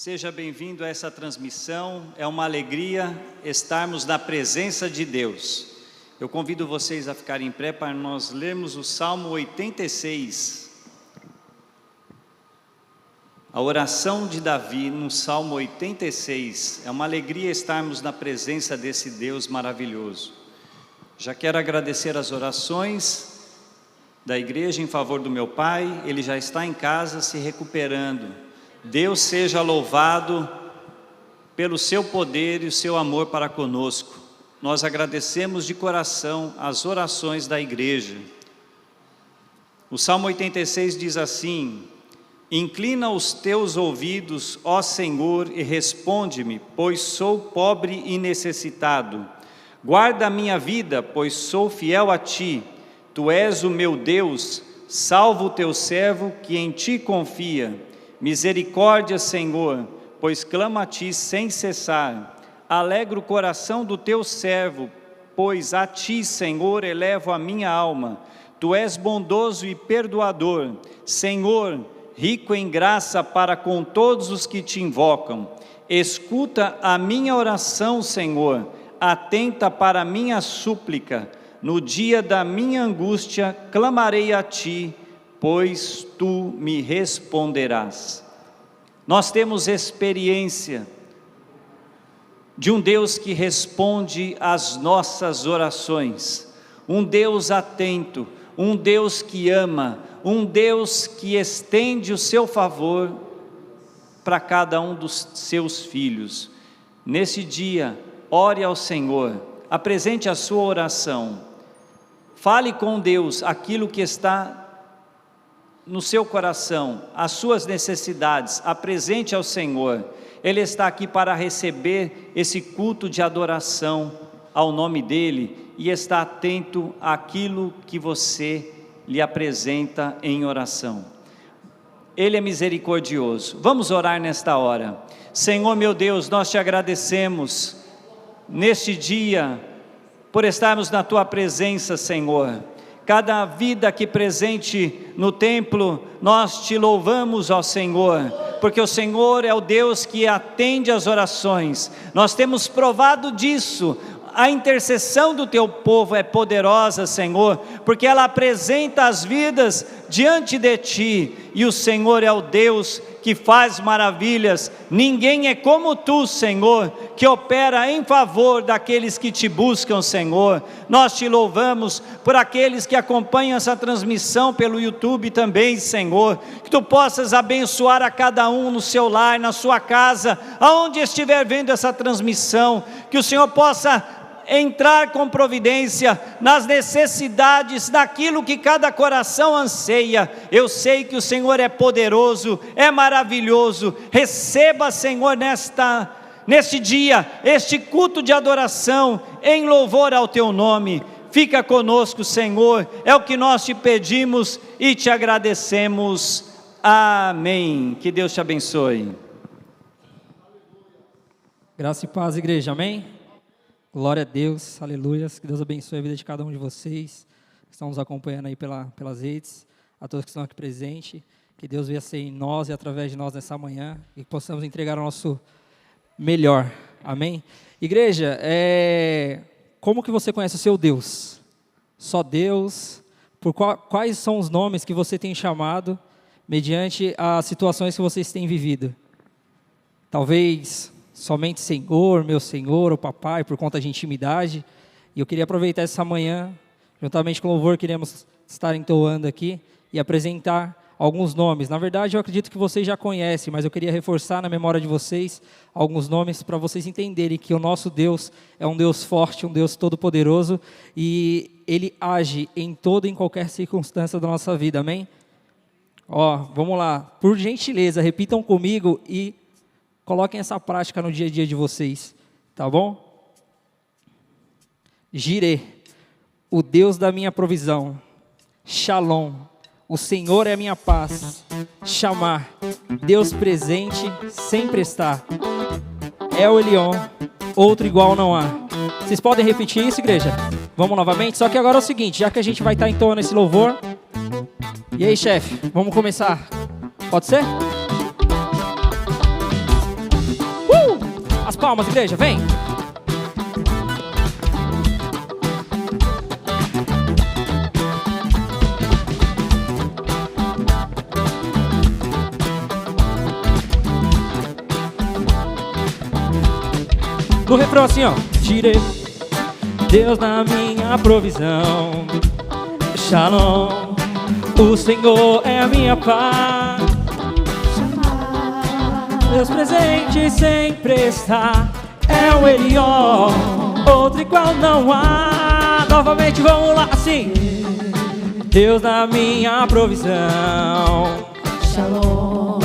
Seja bem-vindo a essa transmissão, é uma alegria estarmos na presença de Deus. Eu convido vocês a ficarem em pé para nós lermos o Salmo 86. A oração de Davi no Salmo 86, é uma alegria estarmos na presença desse Deus maravilhoso. Já quero agradecer as orações da igreja em favor do meu pai, ele já está em casa se recuperando. Deus seja louvado pelo seu poder e o seu amor para conosco. Nós agradecemos de coração as orações da igreja. O Salmo 86 diz assim: inclina os teus ouvidos, ó Senhor, e responde-me, pois sou pobre e necessitado. Guarda a minha vida, pois sou fiel a ti. Tu és o meu Deus, salva o teu servo que em ti confia. Misericórdia, Senhor, pois clama a ti sem cessar. Alegra o coração do teu servo, pois a ti, Senhor, elevo a minha alma. Tu és bondoso e perdoador, Senhor, rico em graça para com todos os que te invocam. Escuta a minha oração, Senhor, atenta para a minha súplica. No dia da minha angústia, clamarei a ti, pois tu me responderás. Nós temos experiência de um Deus que responde às nossas orações, um Deus atento, um Deus que ama, um Deus que estende o seu favor para cada um dos seus filhos. Nesse dia, ore ao Senhor, apresente a sua oração, fale com Deus aquilo que está no seu coração, as suas necessidades, apresente ao Senhor. Ele está aqui para receber esse culto de adoração ao nome dEle e está atento àquilo que você lhe apresenta em oração. Ele é misericordioso. Vamos orar nesta hora. Senhor meu Deus, nós te agradecemos neste dia por estarmos na tua presença, Senhor. Cada vida aqui presente no templo, nós te louvamos, ó Senhor, porque o Senhor é o Deus que atende às orações. Nós temos provado disso. A intercessão do teu povo é poderosa, Senhor, porque ela apresenta as vidas diante de ti, e o Senhor é o Deus que faz maravilhas. Ninguém é como tu, Senhor, que opera em favor daqueles que te buscam, Senhor. Nós te louvamos por aqueles que acompanham essa transmissão pelo YouTube também, Senhor, que tu possas abençoar a cada um no seu lar, na sua casa, aonde estiver vendo essa transmissão, que o Senhor possa entrar com providência nas necessidades, naquilo que cada coração anseia. Eu sei que o Senhor é poderoso, é maravilhoso. Receba, Senhor, neste dia, este culto de adoração, em louvor ao teu nome. Fica conosco, Senhor, é o que nós te pedimos e te agradecemos. Amém. Que Deus te abençoe. Graça e paz, igreja, amém? Glória a Deus, aleluia, que Deus abençoe a vida de cada um de vocês, que estão nos acompanhando aí pelas redes, a todos que estão aqui presentes, que Deus venha ser em nós e através de nós nessa manhã, e que possamos entregar o nosso melhor, amém? Igreja, como que você conhece o seu Deus? Só Deus? Quais são os nomes que você tem chamado, mediante as situações que vocês têm vivido? Talvez somente Senhor, meu Senhor, ou Papai, por conta de intimidade. E eu queria aproveitar essa manhã, juntamente com o louvor, queremos estar entoando aqui e apresentar alguns nomes. Na verdade, eu acredito que vocês já conhecem, mas eu queria reforçar na memória de vocês alguns nomes para vocês entenderem que o nosso Deus é um Deus forte, um Deus todo-poderoso, e Ele age em toda e em qualquer circunstância da nossa vida, amém? Vamos lá, por gentileza, repitam comigo e coloquem essa prática no dia a dia de vocês, tá bom? Jireh, o Deus da minha provisão. Shalom, o Senhor é a minha paz. Chamar, Deus presente, sempre está. El Elyon, outro igual não há. Vocês podem repetir isso, igreja? Vamos novamente? Só que agora é o seguinte, já que a gente vai estar entoando esse louvor. E aí, chefe, vamos começar? Pode ser? As palmas, igreja, vem. No refrão assim, ó. Tirei Deus na minha provisão. Shalom, o Senhor é a minha paz. Deus presente sempre está, é o Elió, outro igual não há. Novamente vamos lá assim. Deus na minha provisão. Shalom,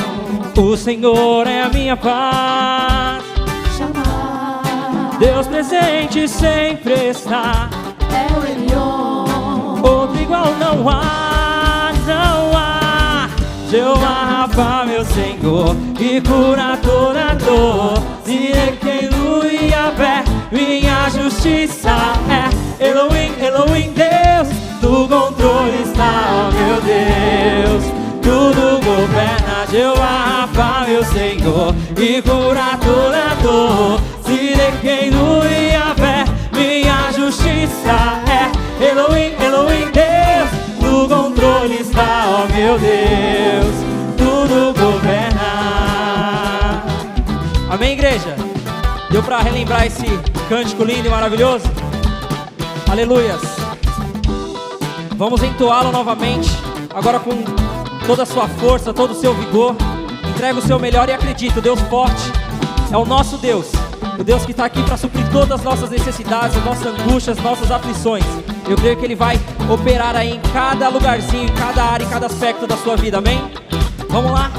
o Senhor é a minha paz. Deus presente sempre está, é o Elion, outro igual não há, não há. Jeová Rafa, meu Senhor, que cura toda dor. Sirequenu e Yahvé, minha justiça é. Elohim, Elohim, Deus, no controle está, ó meu Deus. Tudo governa, Jeová Rafa, meu Senhor, que cura toda dor. Sirequenu e Yahvé, minha justiça é. Elohim, Elohim, Deus, no controle está, ó meu Deus, tudo governa. Amém, igreja? Deu para relembrar esse cântico lindo e maravilhoso? Aleluias. Vamos entoá-lo novamente, agora com toda a sua força, todo o seu vigor. Entrega o seu melhor e acredita, o Deus forte é o nosso Deus. O Deus que está aqui para suprir todas as nossas necessidades, as nossas angústias, as nossas aflições. Eu creio que Ele vai operar aí em cada lugarzinho, em cada área, em cada aspecto da sua vida, amém? Vamos lá!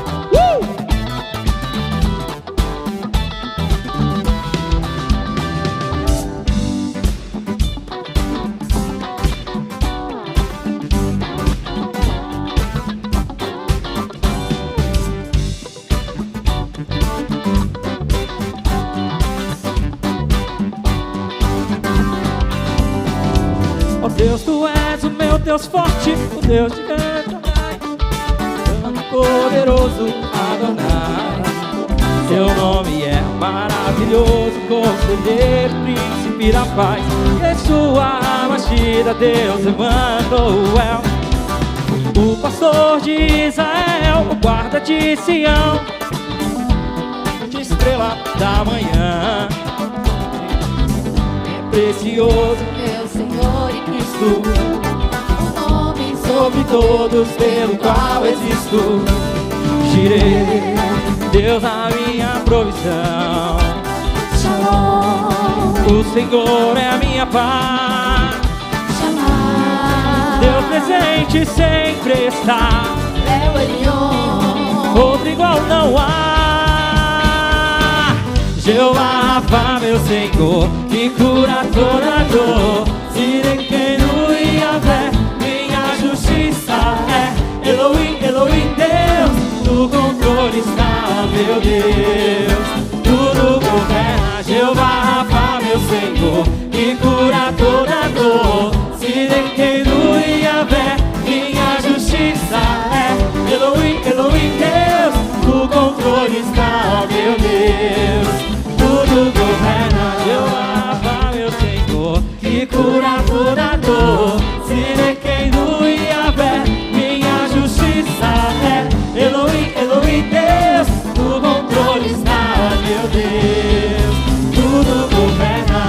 Deus, Tu és o meu Deus forte, o Deus de Adonai, Santo poderoso Adonai. Seu nome é maravilhoso, Conselheiro, Príncipe da Paz. Yeshua Mashiach, Deus Emmanuel, o pastor de Israel, o guarda de Sião, de estrela da manhã. É precioso meu Senhor e Cristo, o nome sobre todos pelo qual existo. Girei, Deus a minha provisão. Shalom, O Senhor é a minha paz. Shamar, Deus presente sempre está, é o Elion, outro igual não há. Jeová Rafa, meu Senhor, que cura toda dor. Sirequenu e Yahvé, minha justiça é. Elohim, Elohim, Deus, no controle está, meu Deus. Tudo governa, Jeová Rafa, meu Senhor, que cura toda dor. Sirequenu e Yahvé, minha justiça é. Elohim, Elohim, Deus, no controle está, meu Deus. Tudo governa, Jeová Rafa, meu Senhor, que cura toda dor. Sirequenu e Yahvé, minha justiça é. Elohim, Elohim, Deus, no controle está, meu Deus. Tudo governa.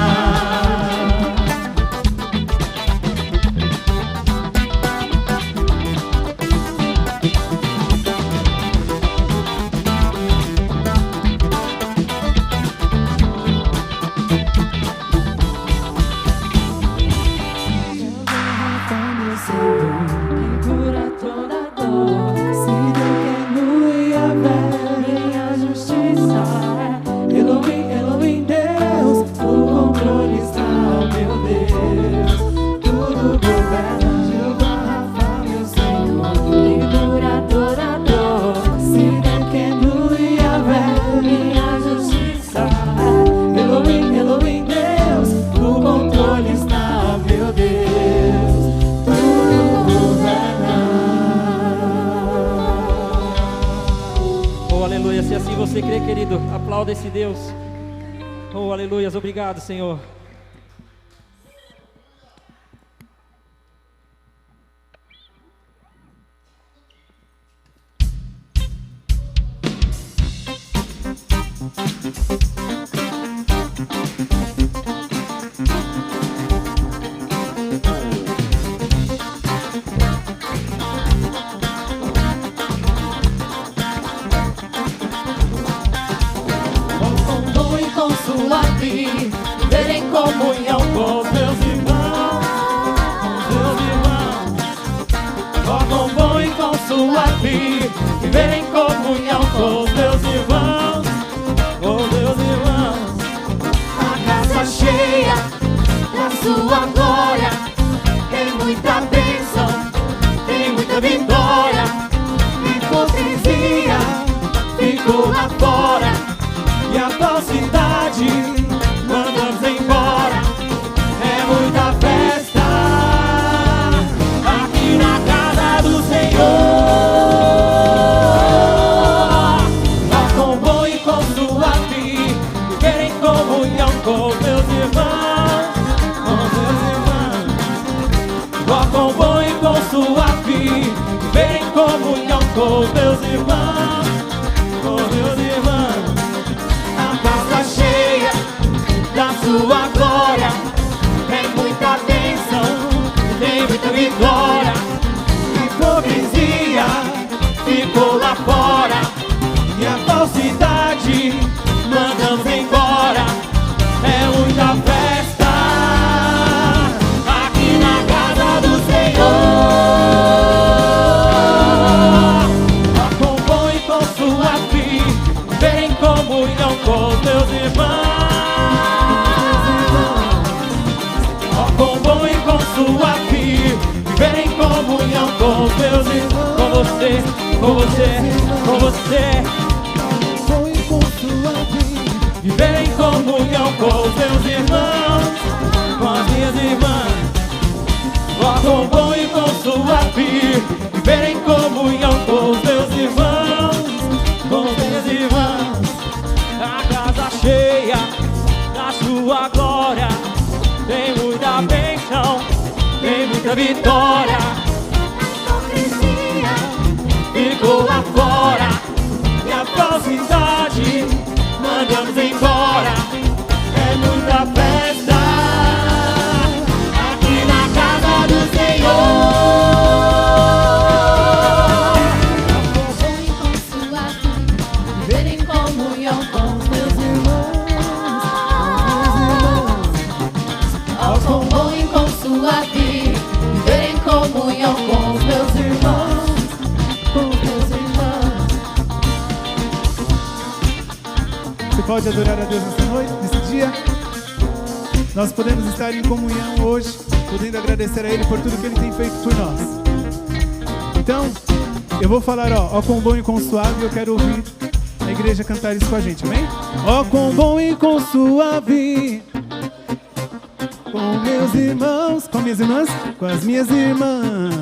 Você crê, querido? Aplauda esse Deus. Oh, aleluias, obrigado, Senhor. Viver em comunhão com meus irmãos, ó quão bom e com sua vida. Viver em comunhão com meus irmãos, a casa cheia da sua glória. Tem muita bênção, tem muita vitória. Hipocrisia ficou lá fora e a falsidade mandamos embora. É muita festa aqui na casa do Senhor. Ó quão bom e com sua vida viver em comunhão com meus irmãos, Ó quão bom e com sua vida viver em comunhão com meus irmãos, A casa cheia da sua glória. Tem muita bênção, tem muita vitória. Hipocrisia ficou lá fora e a falsidade mandamos embora. É muita festa aqui na casa do Senhor. Ó quão bom e com sua vida viver em comunhão com teus irmãos. Ó quão bom e com sua vida viver em comunhão com teus irmãos. Com você, com você, com você. Bom e com sua vida viver em comunhão com teus irmãos, com as minhas irmãs. Ó quão bom e com sua vida viver em comunhão com os meus irmãos, com as minhas irmãs. A casa cheia da sua glória. Tem muita bênção, tem muita vitória. Hipocrisia ficou lá fora e a falsidade mandamos embora. É muita festa aqui na casa do Senhor. Viver em comunhão com os meus irmãos, Ó quão bom e com sua vida viver em comunhão com os meus irmãos, com os meus irmãos. Você pode adorar a Deus nessa noite, nesse dia? Nós podemos estar em comunhão hoje, podendo agradecer a Ele por tudo que Ele tem feito por nós. Então, eu vou falar, ó quão bom e quão suave. Eu quero ouvir a igreja cantar isso com a gente, amém? Ó quão bom e quão suave, com meus irmãos, com minhas irmãs, com as minhas irmãs.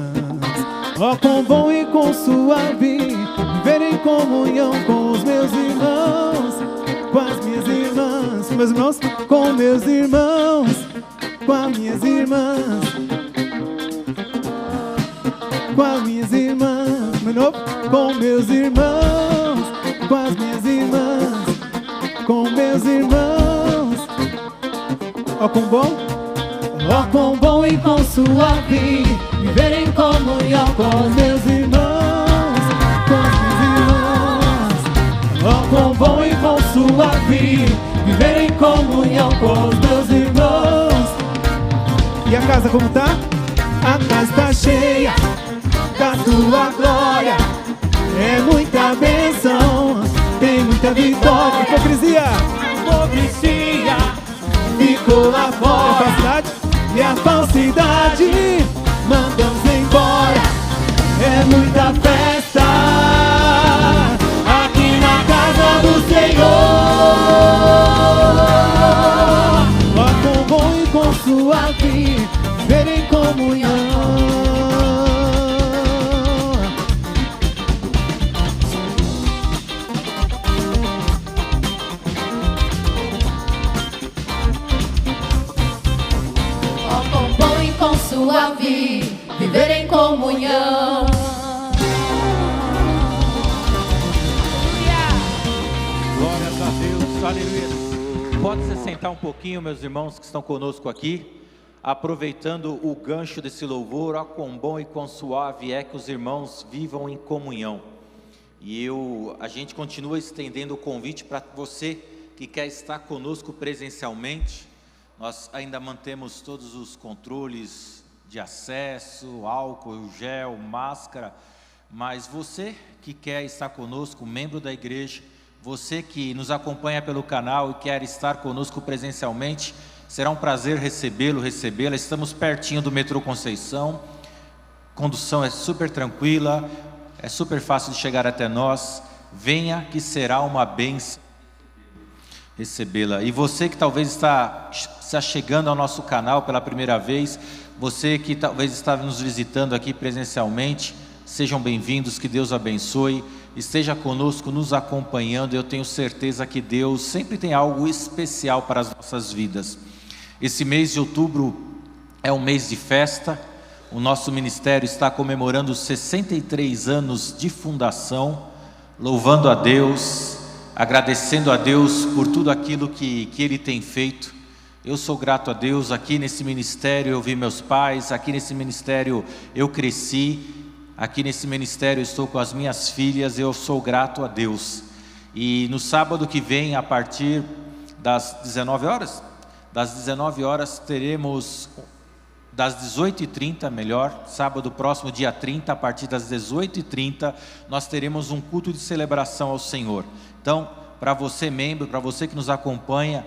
Ó quão bom e quão suave viver em comunhão com os meus irmãos, com as minhas irmãs, com meus irmãos, com meus irmãos, com as minhas irmãs, com as minhas irmãs, meu novo, com meus irmãos, com as minhas irmãs, com meus irmãos. Ó quão bom, ó quão bom e quão suave viver em comunhão com os meus irmãos, com as minhas irmãs. Ó quão bom e quão suave viver em comunhão com os meus irmãos. E a casa como tá? A casa tá cheia da tua glória. É muita bênção, tem muita vitória. Hipocrisia ficou lá fora e a falsidade mandamos embora. É muita festa aqui na casa do Senhor. Ó quão bom e quão suave viver em comunhão. sua vida, viver em comunhão. Glórias a Deus, aleluia. Pode se sentar um pouquinho, meus irmãos que estão conosco aqui, aproveitando o gancho desse louvor. Ó, quão bom e quão suave é que os irmãos vivam em comunhão. E a gente continua estendendo o convite para você que quer estar conosco presencialmente. Nós ainda mantemos todos os controles de acesso, álcool, gel, máscara, mas você que quer estar conosco, membro da igreja, você que nos acompanha pelo canal e quer estar conosco presencialmente, será um prazer recebê-lo, recebê-la. Estamos pertinho do metrô Conceição, condução é super tranquila, é super fácil de chegar até nós. Venha que será uma bênção recebê-la. E você que talvez está chegando ao nosso canal pela primeira vez, você que talvez está nos visitando aqui presencialmente, sejam bem-vindos, que Deus abençoe, esteja conosco, nos acompanhando. Eu tenho certeza que Deus sempre tem algo especial para as nossas vidas. Esse mês de outubro é um mês de festa. O nosso ministério está comemorando 63 anos de fundação, louvando a Deus, agradecendo a Deus por tudo aquilo que Ele tem feito. Eu sou grato a Deus. Aqui nesse ministério eu vi meus pais, aqui nesse ministério eu cresci, aqui nesse ministério eu estou com as minhas filhas. Eu sou grato a Deus. E no sábado que vem, a partir das 19 horas, teremos, das 18h30, melhor, sábado próximo, dia 30, a partir das 18h30, nós teremos um culto de celebração ao Senhor. Então, para você membro, para você que nos acompanhe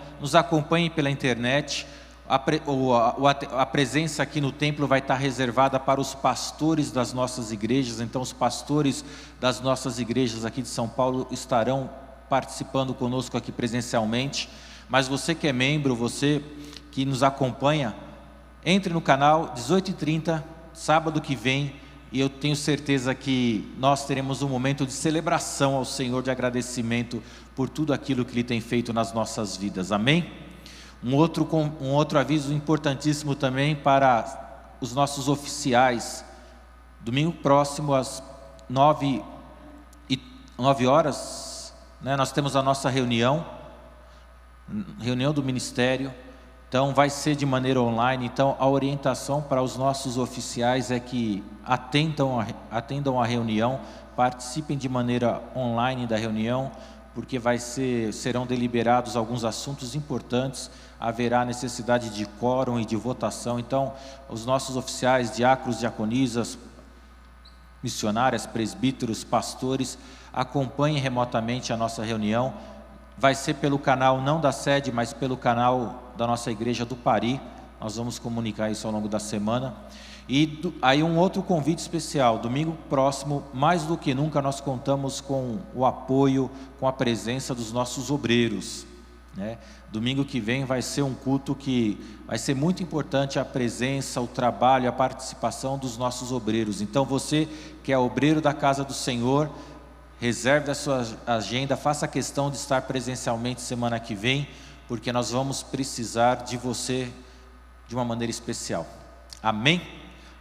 pela internet. A presença aqui no templo vai estar reservada para os pastores das nossas igrejas. Então, os pastores das nossas igrejas aqui de São Paulo estarão participando conosco aqui presencialmente. Mas você que é membro, você que nos acompanha, entre no canal, 18h30, sábado que vem, e eu tenho certeza que nós teremos um momento de celebração ao Senhor, de agradecimento por tudo aquilo que Ele tem feito nas nossas vidas. Amém? Um outro aviso importantíssimo também para os nossos oficiais. Domingo próximo, às 9 horas, né, nós temos a nossa reunião do ministério. Então vai ser de maneira online. Então a orientação para os nossos oficiais é que atendam a reunião, participem de maneira online da reunião, porque serão deliberados alguns assuntos importantes. Haverá necessidade de quórum e de votação. Então os nossos oficiais, diáconos, diaconisas, missionárias, presbíteros, pastores, acompanhem remotamente a nossa reunião. Vai ser pelo canal, não da sede, mas pelo canal da nossa igreja do Pari. Nós vamos comunicar isso ao longo da semana. E aí um outro convite especial. Domingo próximo, mais do que nunca, nós contamos com o apoio, com a presença dos nossos obreiros, né? Domingo que vem vai ser um culto que vai ser muito importante, a presença, o trabalho, a participação dos nossos obreiros. Então você que é obreiro da casa do Senhor, reserve a sua agenda, faça questão de estar presencialmente semana que vem, porque nós vamos precisar de você de uma maneira especial. Amém?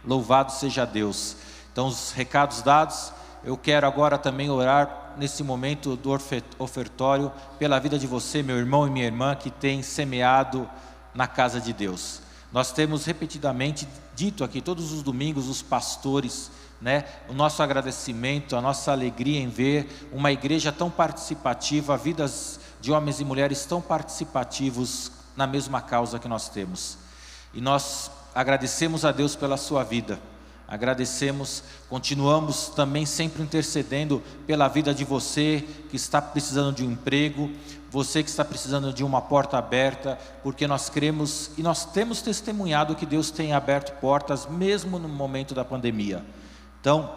Louvado seja Deus. Então, os recados dados, eu quero agora também orar nesse momento do ofertório pela vida de você, meu irmão e minha irmã, que tem semeado na casa de Deus. Nós temos repetidamente dito aqui, todos os domingos, os pastores, né, o nosso agradecimento, a nossa alegria em ver uma igreja tão participativa, vidas de homens e mulheres tão participativos na mesma causa que nós temos. E nós agradecemos a Deus pela sua vida, agradecemos, continuamos também sempre intercedendo pela vida de você que está precisando de um emprego, você que está precisando de uma porta aberta, porque nós cremos e nós temos testemunhado que Deus tem aberto portas mesmo no momento da pandemia. Então,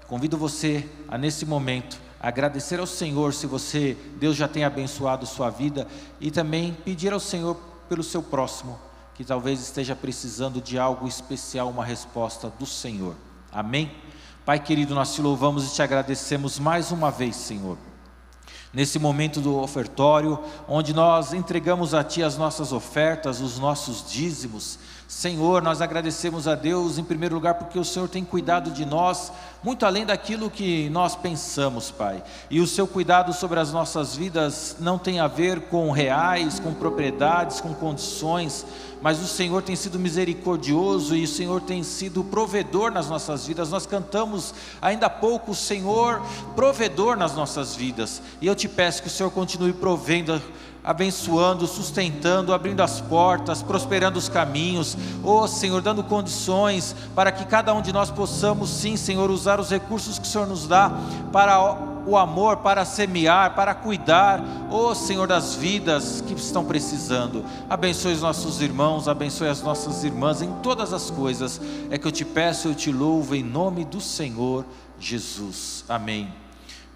convido você a nesse momento agradecer ao Senhor se Deus já tem abençoado sua vida, e também pedir ao Senhor pelo seu próximo, que talvez esteja precisando de algo especial, uma resposta do Senhor. Amém? Pai querido, nós te louvamos e te agradecemos mais uma vez, Senhor. nesse momento do ofertório, onde nós entregamos a Ti as nossas ofertas, os nossos dízimos. Senhor, nós agradecemos a Deus em primeiro lugar porque o Senhor tem cuidado de nós muito além daquilo que nós pensamos, Pai. E o Seu cuidado sobre as nossas vidas não tem a ver com reais, com propriedades, com condições, mas o Senhor tem sido misericordioso e o Senhor tem sido provedor nas nossas vidas. Nós cantamos ainda há pouco o Senhor provedor nas nossas vidas, e eu te peço que o Senhor continue provendo, abençoando, sustentando, abrindo as portas, prosperando os caminhos, Senhor, dando condições para que cada um de nós possamos, sim, Senhor, usar os recursos que o Senhor nos dá para o amor, para semear, para cuidar, Senhor, das vidas que estão precisando. Abençoe os nossos irmãos, abençoe as nossas irmãs em todas as coisas, é que eu te peço, eu te louvo em nome do Senhor Jesus, amém.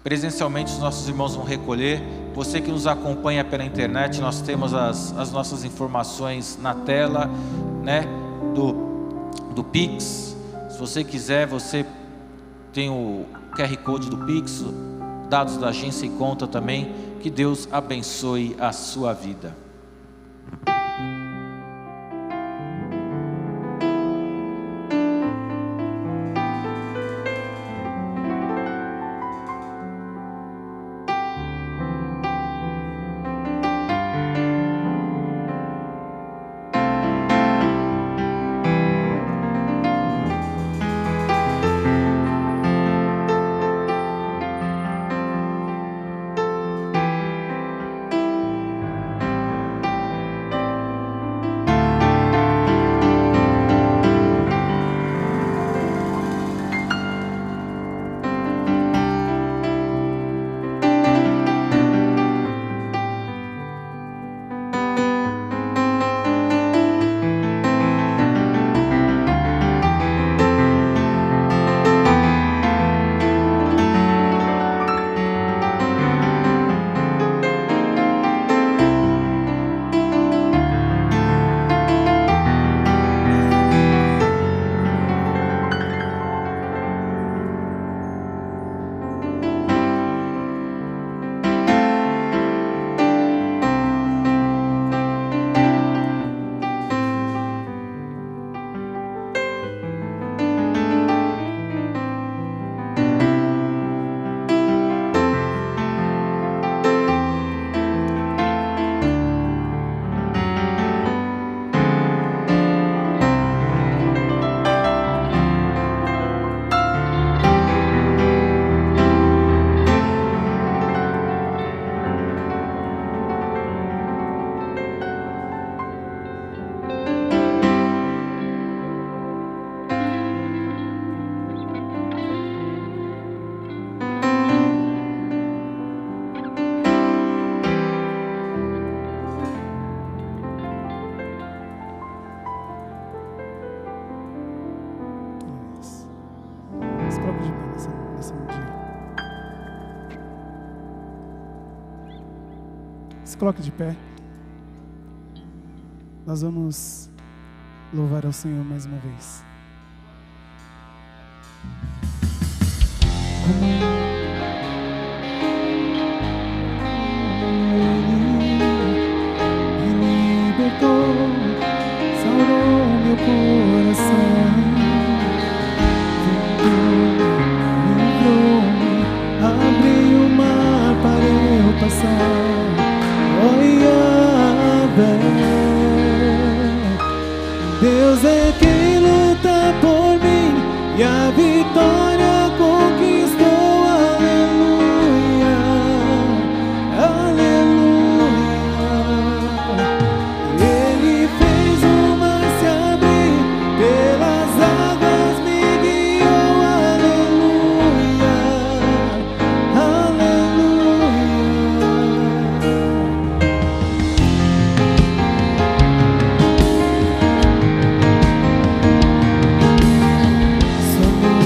Presencialmente os nossos irmãos vão recolher. Você que nos acompanha pela internet, nós temos as nossas informações na tela, né, do Pix. Se você quiser, você tem o QR Code do Pix, dados da agência e conta também. Que Deus abençoe a sua vida. Se coloque de pé. Nós vamos louvar ao Senhor mais uma vez. Me libertou, salvou meu coração, livrou-me, abriu o mar para eu passar. Deus é quem luta por mim e a vitória conquistou. Aleluia, aleluia. Ele fez o mar se abrir, pelas águas me guiou. Aleluia, aleluia. Somos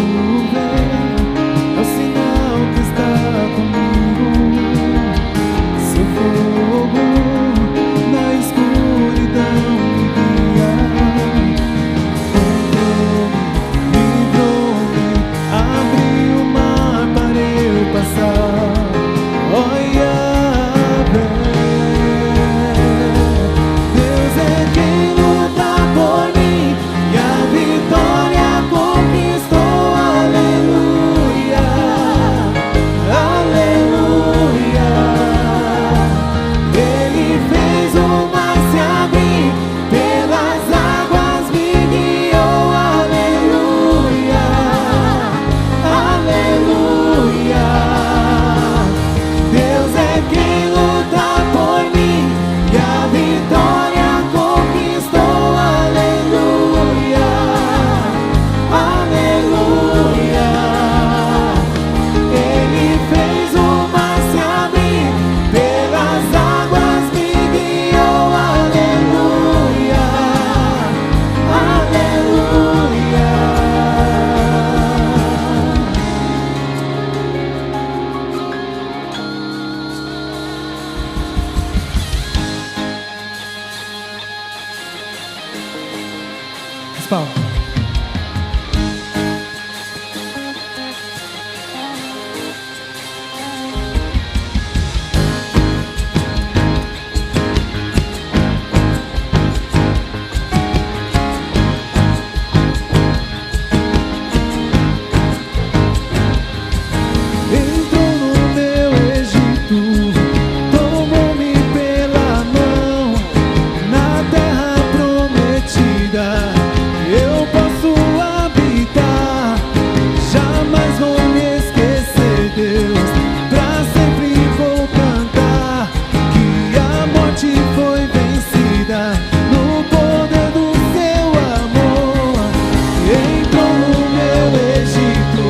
palmas. Entrou no meu Egito, tomou-me pela mão, na terra prometida eu posso habitar. Jamais vou me esquecer, Deus, pra sempre vou cantar que a morte foi vencida no poder do seu amor. Entrou no meu Egito,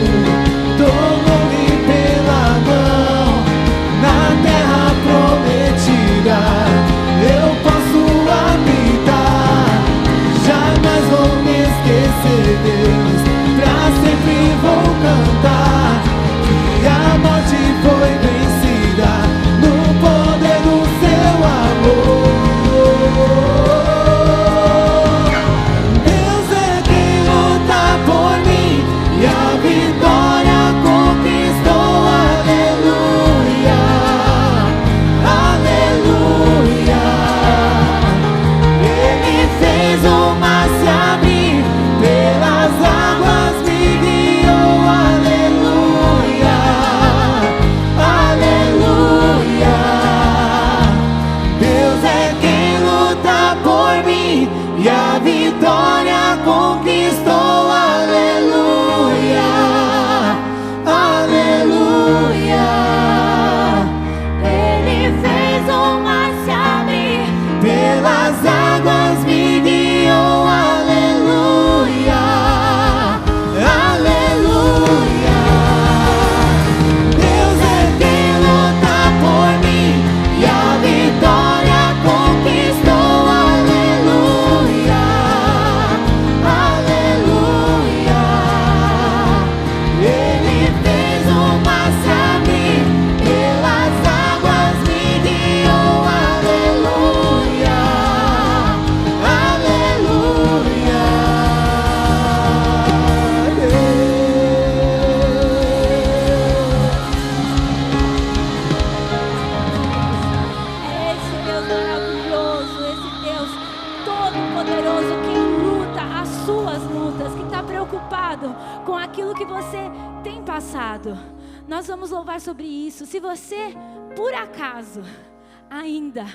tomou-me pela mão, na terra prometida eu posso habitar. Jamais vou me esquecer, Deus, pra sempre vou cantar que a morte foi vencida no poder do seu amor. Deus é quem luta por mim e a vitória conquistou. Aleluia, aleluia. Ele fez o mar se abrir, pelas águas me guiou. Aleluia, aleluia. Deus é quem luta por mim e a vitória conquistou. Aleluia, aleluia. Ele fez o mar se abrir, pelas águas me guiou. Aleluia, aleluia. Deus é quem luta por mim e a vitória conquistou. Aleluia, aleluia. Ele fez o mar se abrir, pelas águas me guiou. Aleluia, aleluia. É esse Deus maravilhoso, esse Deus todo-poderoso que luta as suas lutas, que está preocupado com aquilo que você tem passado. Nós vamos louvar sobre isso. Se você, por acaso, ainda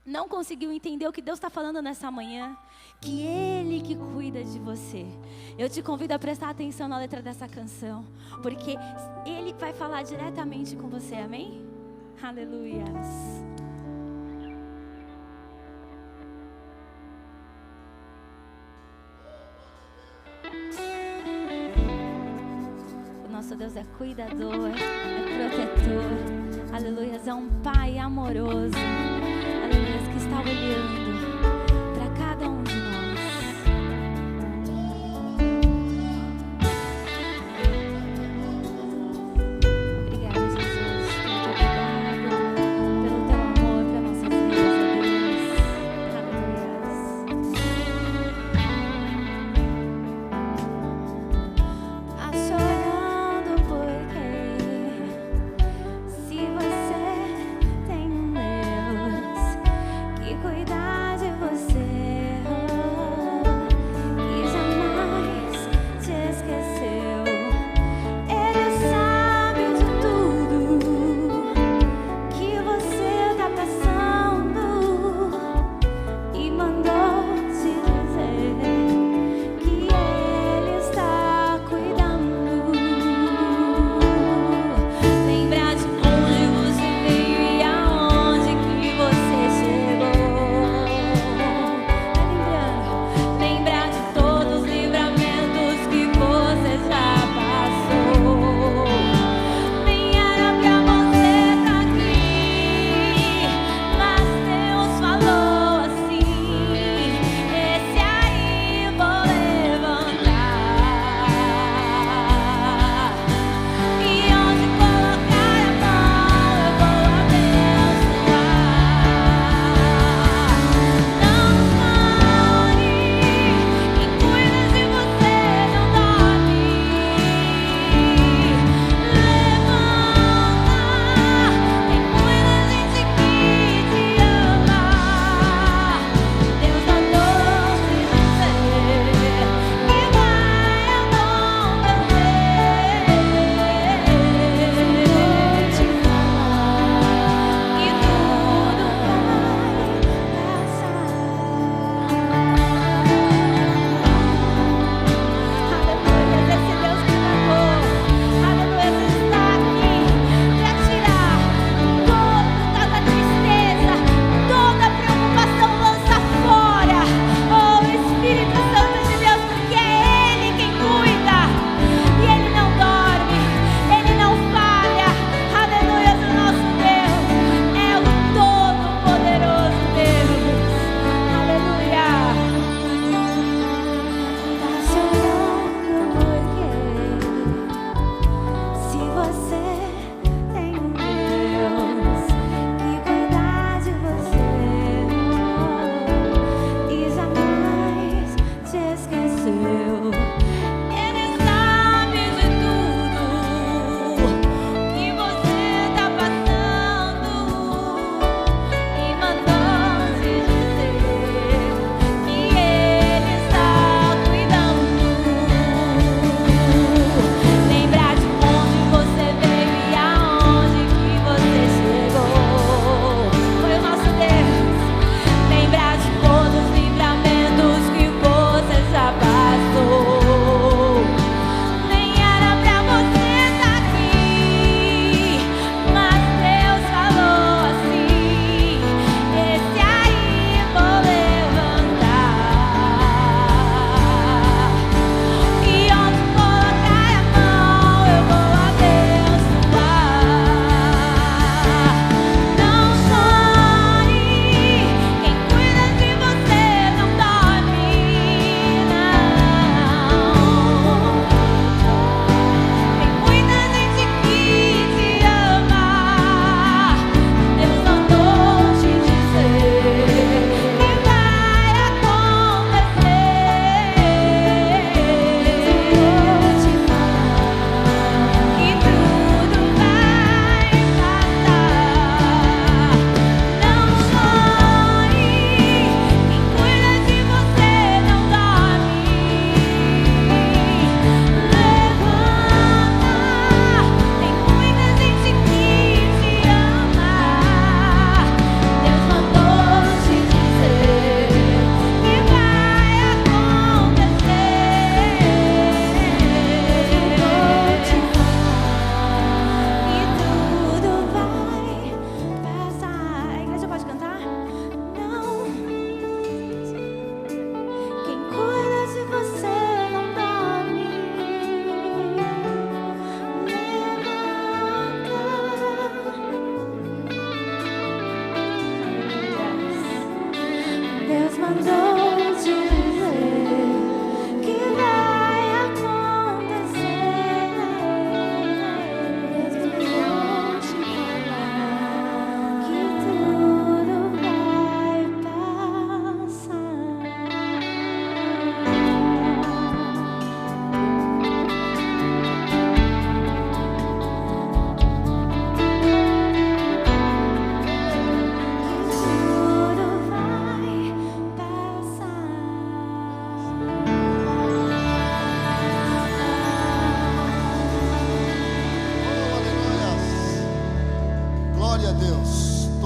não conseguiu entender o que Deus está falando nessa manhã, que Ele que cuida de você, eu te convido a prestar atenção na letra dessa canção, porque Ele vai falar diretamente com você, amém? Aleluias. O nosso Deus é cuidador, é protetor, aleluias, é um Pai amoroso, aleluias, que está olhando para cada um de nós. Obrigada, Jesus, muito obrigado pelo teu amor para nossas vidas, ó Deus, aleluias. Tá chorando porque se você tem um Deus que cuida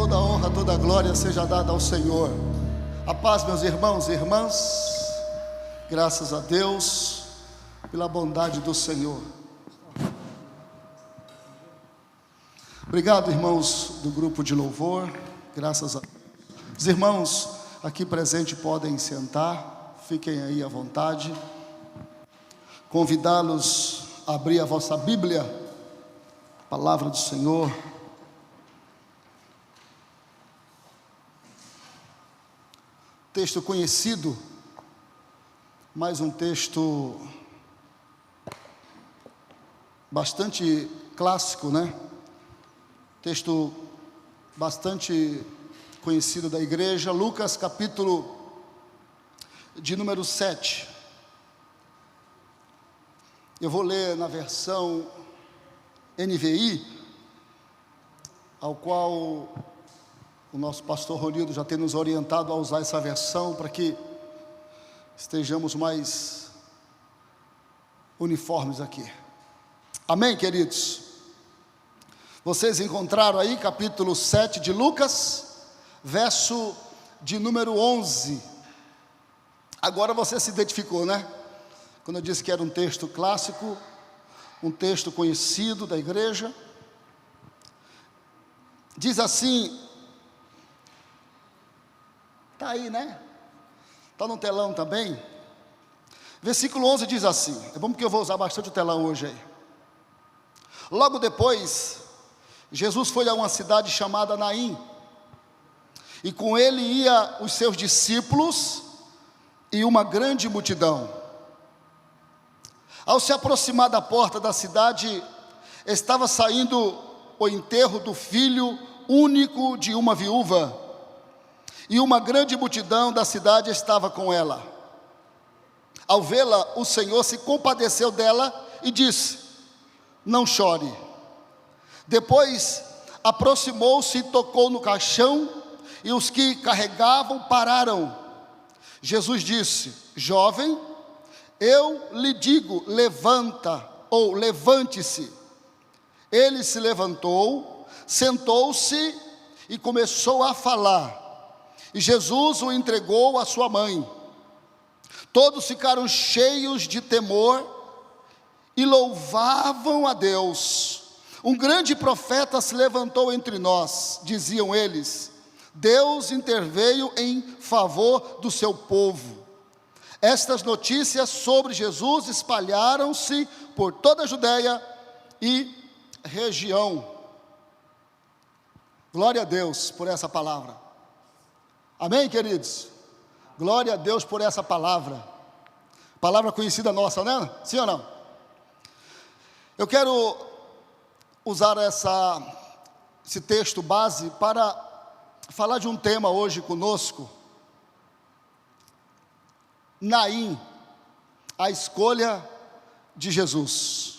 toda honra, toda glória seja dada ao Senhor. A paz, meus irmãos e irmãs. Graças a Deus pela bondade do Senhor. Obrigado, irmãos do grupo de louvor. Graças a Deus. Os irmãos aqui presentes podem sentar. Fiquem aí à vontade. Convidá-los a abrir a vossa Bíblia, palavra do Senhor. Texto conhecido, mais um texto bastante clássico, né? Texto bastante conhecido da igreja, Lucas capítulo de número 7. Eu vou ler na versão NVI, ao qual o nosso pastor Ronildo já tem nos orientado a usar essa versão para que estejamos mais uniformes aqui. Amém, queridos? Vocês encontraram aí capítulo 7 de Lucas, verso de número 11. Agora você se identificou, né? Quando eu disse que era um texto clássico, um texto conhecido da igreja. Diz assim, está aí, né? Está no telão também. Versículo 11 diz assim, é bom porque eu vou usar bastante o telão hoje aí. Logo depois, Jesus foi a uma cidade chamada Naim, e com ele ia os seus discípulos e uma grande multidão. Ao se aproximar da porta da cidade, estava saindo o enterro do filho único de uma viúva, e uma grande multidão da cidade estava com ela. Ao vê-la, o Senhor se compadeceu dela e disse: não chore. Depois aproximou-se e tocou no caixão, e os que carregavam pararam. Jesus disse: jovem, eu lhe digo, levanta, ou levante-se. Ele se levantou, sentou-se e começou a falar. E Jesus o entregou à sua mãe. Todos ficaram cheios de temor e louvavam a Deus. Um grande profeta se levantou entre nós, diziam eles. Deus interveio em favor do seu povo. Estas notícias sobre Jesus espalharam-se por toda a Judeia e região. Glória a Deus por essa palavra. Amém, queridos? Glória a Deus por essa palavra. Palavra conhecida nossa, né? Sim ou não? Eu quero usar esse texto base para falar de um tema hoje conosco. Naim, a escolha de Jesus.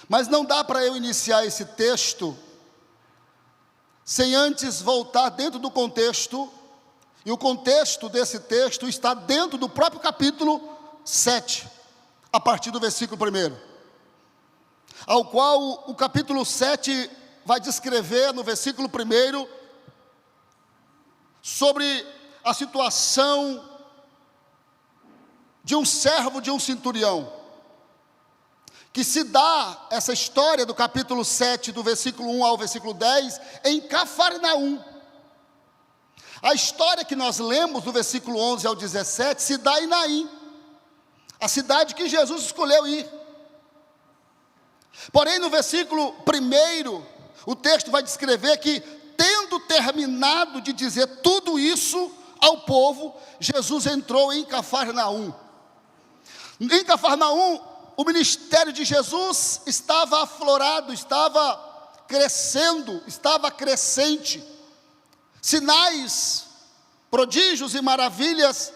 Mas não dá para eu iniciar esse texto sem antes voltar dentro do contexto, e o contexto desse texto está dentro do próprio capítulo 7, a partir do versículo 1, ao qual o capítulo 7 vai descrever no versículo 1 sobre a situação de um servo de um centurião, que se dá essa história do capítulo 7, do versículo 1 ao versículo 10, em Cafarnaum. A história que nós lemos do versículo 11 ao 17 se dá em Naim, a cidade que Jesus escolheu ir. Porém, no versículo 1, o texto vai descrever que, tendo terminado de dizer tudo isso ao povo, Jesus entrou em Cafarnaum. Em Cafarnaum, o ministério de Jesus estava aflorado, estava crescendo, estava crescente. Sinais, prodígios e maravilhas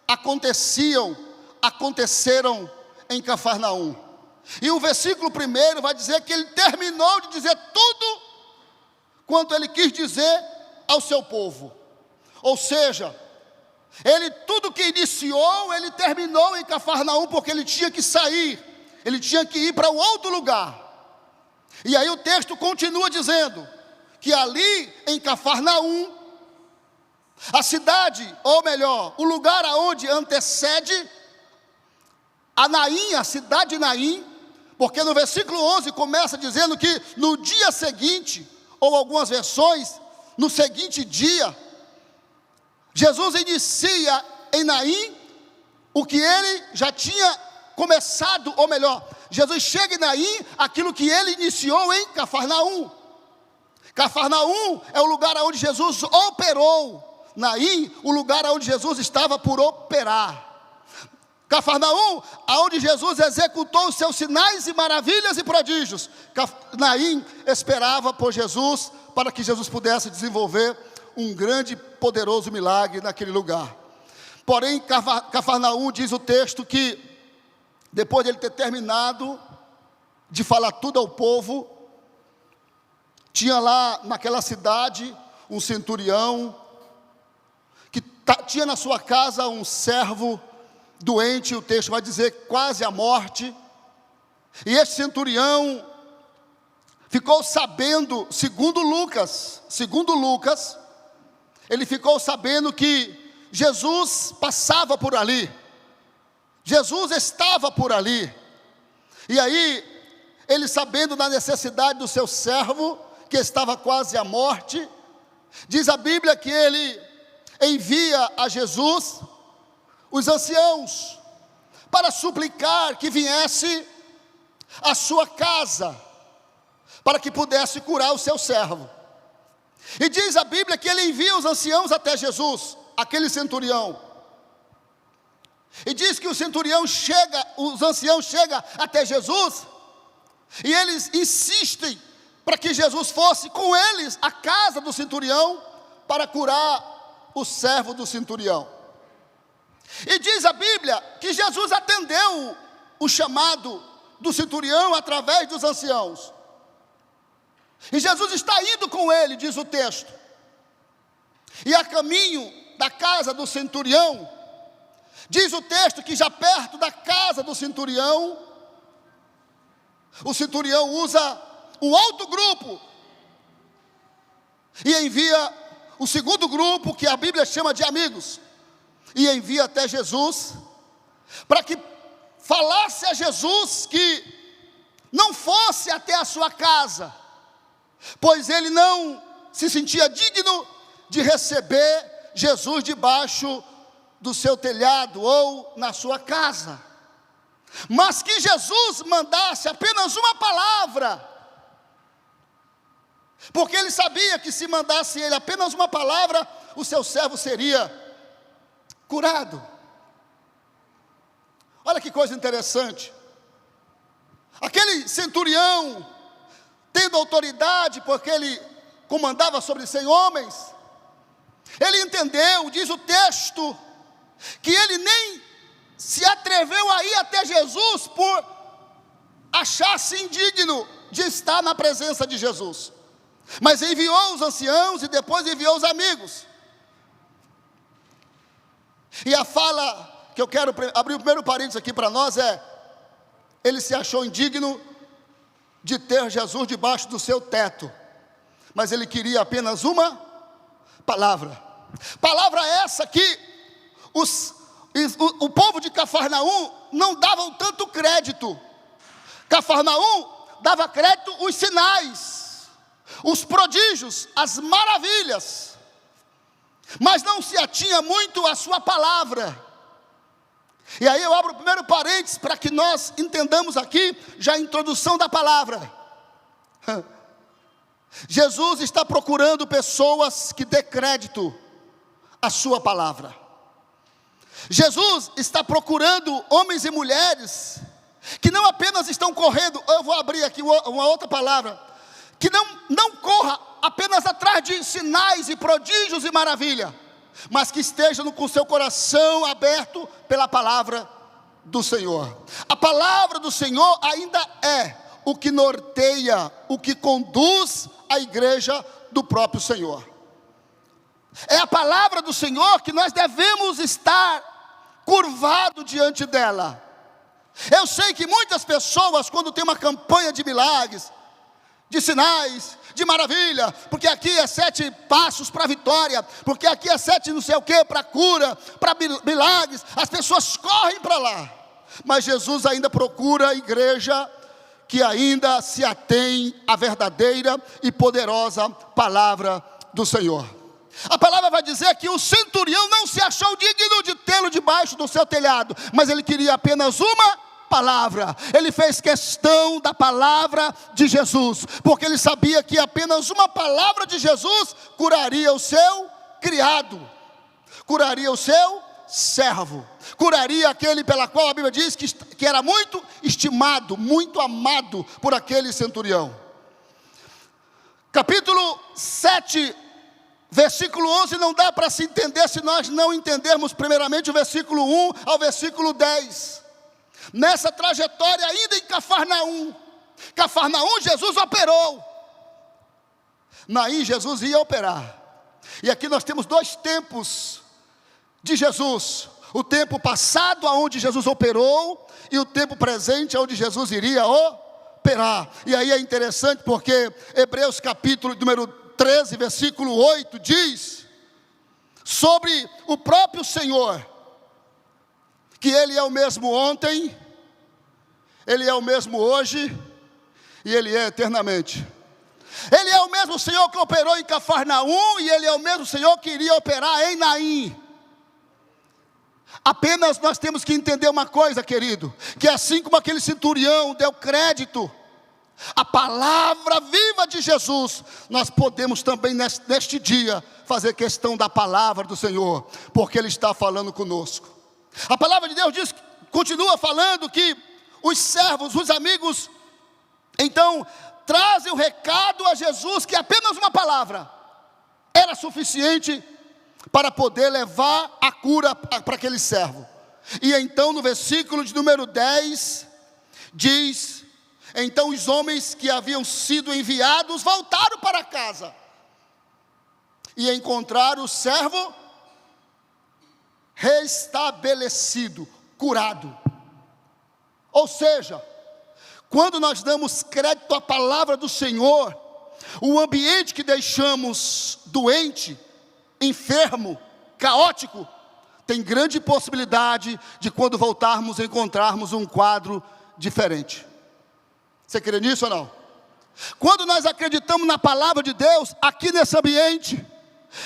aconteceram em Cafarnaum. E o versículo 1 vai dizer que ele terminou de dizer tudo quanto ele quis dizer ao seu povo. Ou seja, ele tudo que iniciou, ele terminou em Cafarnaum, porque ele tinha que sair, ele tinha que ir para um outro lugar. E aí o texto continua dizendo que ali em Cafarnaum, a cidade, ou melhor, o lugar aonde antecede a Naim, a cidade de Naim, porque no versículo 11 começa dizendo que no dia seguinte, ou algumas versões, no seguinte dia, Jesus inicia em Naim o que ele já tinha começado, ou melhor, Jesus chega em Naim aquilo que ele iniciou em Cafarnaum. Cafarnaum é o lugar onde Jesus operou. Naim, o lugar onde Jesus estava por operar. Cafarnaum, onde Jesus executou os seus sinais e maravilhas e prodígios. Naim esperava por Jesus, para que Jesus pudesse desenvolver um grande e poderoso milagre naquele lugar. Porém, Cafarnaum, diz o texto, que depois de ele ter terminado de falar tudo ao povo, tinha lá naquela cidade um centurião, que tinha na sua casa um servo doente, o texto vai dizer quase à morte, e esse centurião ficou sabendo, segundo Lucas, ele ficou sabendo que Jesus passava por ali, Jesus estava por ali, e aí, ele sabendo da necessidade do seu servo, que estava quase à morte, diz a Bíblia que ele envia a Jesus os anciãos para suplicar que viesse à sua casa, para que pudesse curar o seu servo. E diz a Bíblia que ele envia os anciãos até Jesus, aquele centurião. E diz que os anciãos chegam até Jesus, e eles insistem para que Jesus fosse com eles à casa do centurião, para curar o servo do centurião. E diz a Bíblia que Jesus atendeu o chamado do centurião através dos anciãos. E Jesus está indo com ele, diz o texto. E a caminho da casa do centurião, diz o texto que já perto da casa do centurião, o centurião usa um outro grupo e envia o segundo grupo, que a Bíblia chama de amigos, e envia até Jesus, para que falasse a Jesus que não fosse até a sua casa, pois ele não se sentia digno de receber Jesus debaixo do seu telhado ou na sua casa, mas que Jesus mandasse apenas uma palavra, porque ele sabia que se mandasse ele apenas uma palavra, o seu servo seria curado. Olha que coisa interessante. Aquele centurião, tendo autoridade, porque ele comandava sobre 100 homens, ele entendeu, diz o texto, que ele nem se atreveu a ir até Jesus por achar-se indigno de estar na presença de Jesus, mas enviou os anciãos e depois enviou os amigos. E a fala que eu quero abrir o primeiro parênteses aqui para nós é: ele se achou indigno de ter Jesus debaixo do seu teto, mas ele queria apenas uma palavra. Palavra essa que o povo de Cafarnaum não davam tanto crédito. Cafarnaum dava crédito os sinais, os prodígios, as maravilhas, mas não se atinha muito à sua palavra. E aí eu abro o primeiro parênteses para que nós entendamos aqui já a introdução da palavra. Jesus está procurando pessoas que dê crédito à sua palavra. Jesus está procurando homens e mulheres que não apenas estão correndo, eu vou abrir aqui uma outra palavra, que não corra apenas atrás de sinais e prodígios e maravilha, mas que estejam com seu coração aberto pela palavra do Senhor. A palavra do Senhor ainda é o que norteia, o que conduz a igreja do próprio Senhor. É a palavra do Senhor que nós devemos estar curvado diante dela. Eu sei que muitas pessoas, quando tem uma campanha de milagres, de sinais, de maravilha, porque aqui é 7 passos para a vitória, porque aqui é 7 não sei o que, para cura, para milagres. As pessoas correm para lá, mas Jesus ainda procura a igreja que ainda se atém à verdadeira e poderosa palavra do Senhor. A palavra vai dizer que o centurião não se achou digno de tê-lo debaixo do seu telhado, mas ele queria apenas uma palavra. Ele fez questão da palavra de Jesus, porque ele sabia que apenas uma palavra de Jesus curaria o seu criado, curaria o seu servo, curaria aquele pela qual a Bíblia diz que era muito estimado, muito amado por aquele centurião. Capítulo 7, versículo 11, não dá para se entender se nós não entendermos primeiramente o versículo 1 ao versículo 10. Nessa trajetória ainda em Cafarnaum, Jesus operou. Naim, Jesus ia operar. E aqui nós temos 2 tempos de Jesus: o tempo passado, onde Jesus operou, e o tempo presente, onde Jesus iria operar. E aí é interessante porque Hebreus capítulo número 13, versículo 8 diz sobre o próprio Senhor, que Ele é o mesmo ontem, Ele é o mesmo hoje, e Ele é eternamente. Ele é o mesmo Senhor que operou em Cafarnaum, e Ele é o mesmo Senhor que iria operar em Naim. Apenas nós temos que entender uma coisa, querido, que assim como aquele centurião deu crédito à palavra viva de Jesus, nós podemos também neste dia fazer questão da palavra do Senhor, porque Ele está falando conosco. A palavra de Deus diz, continua falando que os servos, os amigos, então trazem o recado a Jesus, que apenas uma palavra era suficiente para poder levar a cura para aquele servo. E então no versículo de número 10, diz: então os homens que haviam sido enviados voltaram para casa, e encontraram o servo restabelecido, curado. Ou seja, quando nós damos crédito à palavra do Senhor, o ambiente que deixamos doente, enfermo, caótico, tem grande possibilidade de, quando voltarmos, encontrarmos um quadro diferente. Você crê nisso ou não? Quando nós acreditamos na palavra de Deus, aqui nesse ambiente,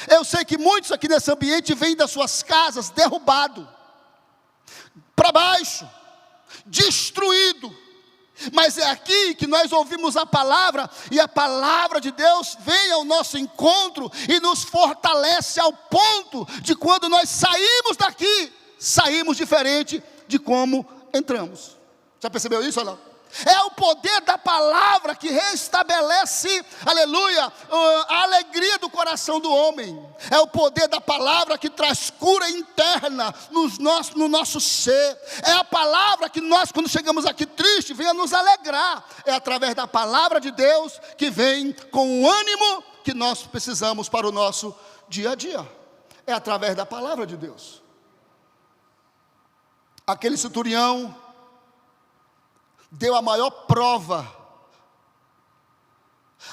eu sei que muitos aqui nesse ambiente vêm das suas casas derrubado, para baixo, destruído, mas é aqui que nós ouvimos a palavra, e a palavra de Deus vem ao nosso encontro e nos fortalece ao ponto de, quando nós saímos daqui, saímos diferente de como entramos. Já percebeu isso ou não? É o poder da palavra que restabelece, aleluia, a alegria do coração do homem. É o poder da palavra que traz cura interna no nosso ser. É a palavra que nós, quando chegamos aqui triste, venha nos alegrar. É através da palavra de Deus que vem com o ânimo que nós precisamos para o nosso dia a dia. É através da palavra de Deus. Aquele centurião deu a maior prova,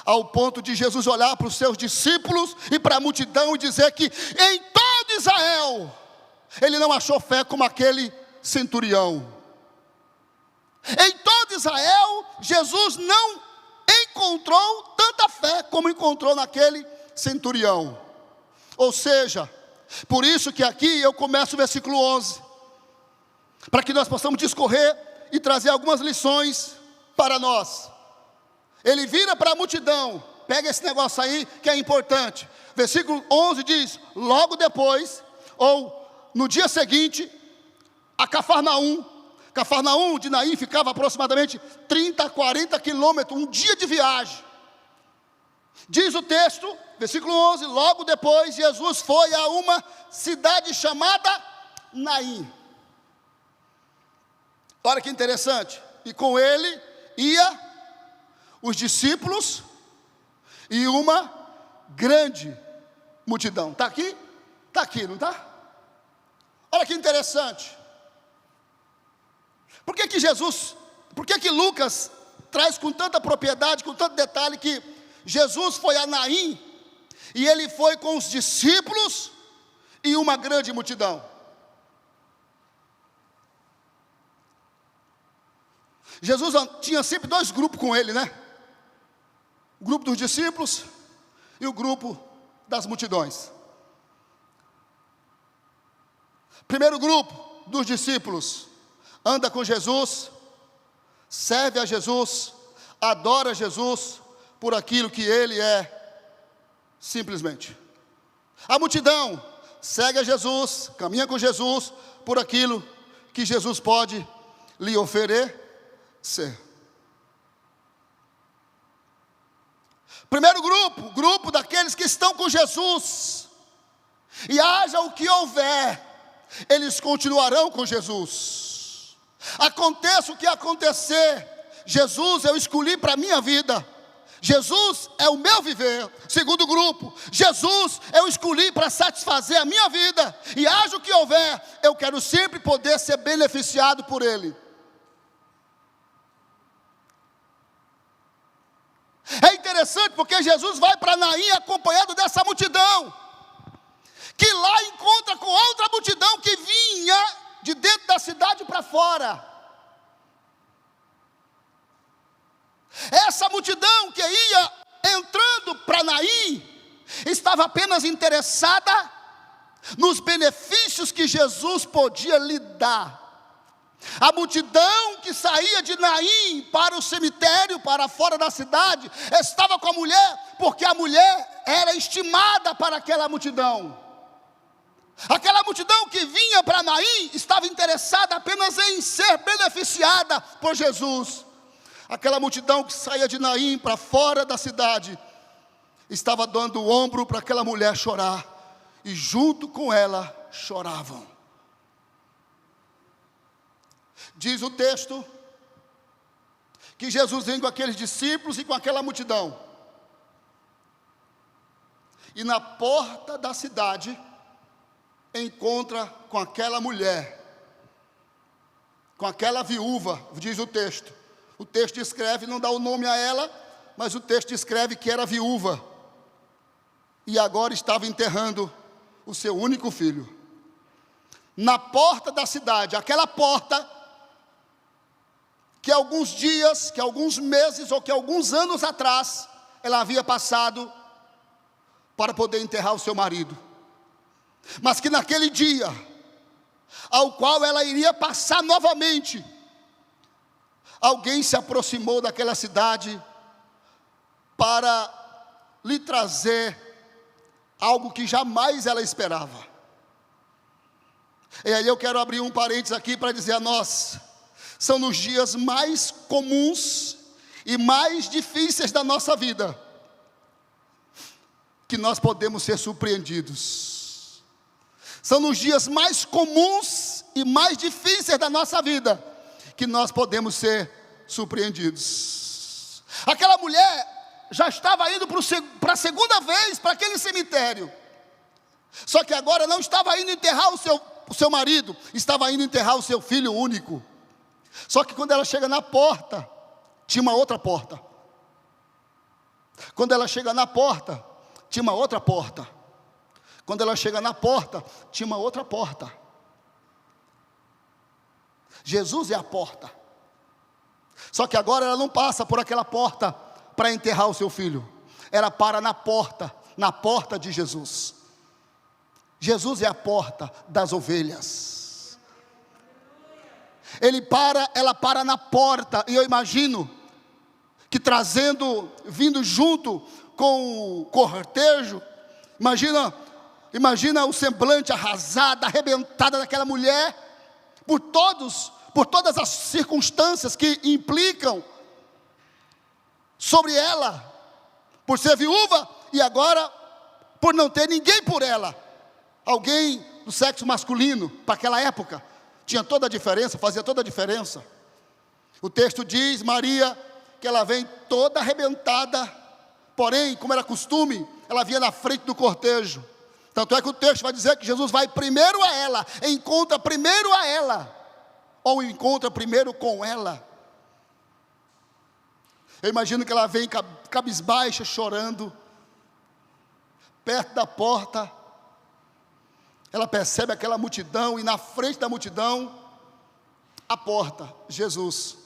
ao ponto de Jesus olhar para os seus discípulos e para a multidão e dizer que em todo Israel ele não achou fé como aquele centurião. Em todo Israel Jesus não encontrou tanta fé como encontrou naquele centurião. Ou seja, por isso que aqui eu começo o versículo 11, para que nós possamos discorrer e trazer algumas lições para nós. Ele vira para a multidão, pega esse negócio aí que é importante. Versículo 11 diz: logo depois, ou no dia seguinte, a Cafarnaum de Naim ficava aproximadamente 30 a 40 quilômetros, um dia de viagem. Diz o texto, versículo 11, logo depois Jesus foi a uma cidade chamada Naim. Olha que interessante, e com ele ia os discípulos e uma grande multidão. Está aqui? Está aqui, não está? Olha que interessante. Por que Lucas traz com tanta propriedade, com tanto detalhe, que Jesus foi a Naim, e ele foi com os discípulos e uma grande multidão. Jesus tinha sempre dois grupos com ele, né? O grupo dos discípulos e o grupo das multidões. Primeiro grupo dos discípulos anda com Jesus, serve a Jesus, adora Jesus por aquilo que ele é, simplesmente. A multidão segue a Jesus, caminha com Jesus por aquilo que Jesus pode lhe oferecer. Primeiro grupo daqueles que estão com Jesus, e haja o que houver, eles continuarão com Jesus. Aconteça o que acontecer, Jesus eu escolhi para a minha vida, Jesus é o meu viver. Segundo grupo, Jesus eu escolhi para satisfazer a minha vida, e haja o que houver, eu quero sempre poder ser beneficiado por Ele. É interessante porque Jesus vai para Naim acompanhado dessa multidão, que lá encontra com outra multidão que vinha de dentro da cidade para fora. Essa multidão que ia entrando para Naim estava apenas interessada nos benefícios que Jesus podia lhe dar. A multidão que saía de Naim para o cemitério, para fora da cidade, estava com a mulher, porque a mulher era estimada para aquela multidão. Aquela multidão que vinha para Naim estava interessada apenas em ser beneficiada por Jesus. Aquela multidão que saía de Naim para fora da cidade estava dando o ombro para aquela mulher chorar, e junto com ela choravam. Diz o texto que Jesus vem com aqueles discípulos e com aquela multidão, e na porta da cidade encontra com aquela mulher, com aquela viúva. Diz o texto escreve, não dá o nome a ela, mas o texto escreve que era viúva, e agora estava enterrando o seu único filho. Na porta da cidade, aquela porta que alguns dias, que alguns meses ou que alguns anos atrás ela havia passado para poder enterrar o seu marido, mas que naquele dia ao qual ela iria passar novamente, alguém se aproximou daquela cidade para lhe trazer algo que jamais ela esperava. E aí eu quero abrir um parênteses aqui para dizer a nós: são nos dias mais comuns e mais difíceis da nossa vida que nós podemos ser surpreendidos. São nos dias mais comuns e mais difíceis da nossa vida que nós podemos ser surpreendidos. Aquela mulher já estava indo para a segunda vez para aquele cemitério, só que agora não estava indo enterrar o seu marido, estava indo enterrar o seu filho único. Só que quando ela chega na porta, tinha uma outra porta. Quando ela chega na porta, tinha uma outra porta. Quando ela chega na porta, tinha uma outra porta. Jesus é a porta. Só que agora ela não passa por aquela porta para enterrar o seu filho. Ela para na porta de Jesus. Jesus é a porta das ovelhas. Ela para na porta, e eu imagino que vindo junto com o cortejo, imagina o semblante arrasado, arrebentada daquela mulher, por todas as circunstâncias que implicam sobre ela, por ser viúva e agora por não ter ninguém por ela, alguém do sexo masculino. Para aquela época tinha toda a diferença, fazia toda a diferença. O texto diz, Maria, que ela vem toda arrebentada, porém, como era costume, ela vinha na frente do cortejo. Tanto é que o texto vai dizer que Jesus vai primeiro a ela, encontra primeiro a ela, ou encontra primeiro com ela. Eu imagino que ela vem cabisbaixa, chorando, perto da porta. Ela percebe aquela multidão, e na frente da multidão, a porta, Jesus.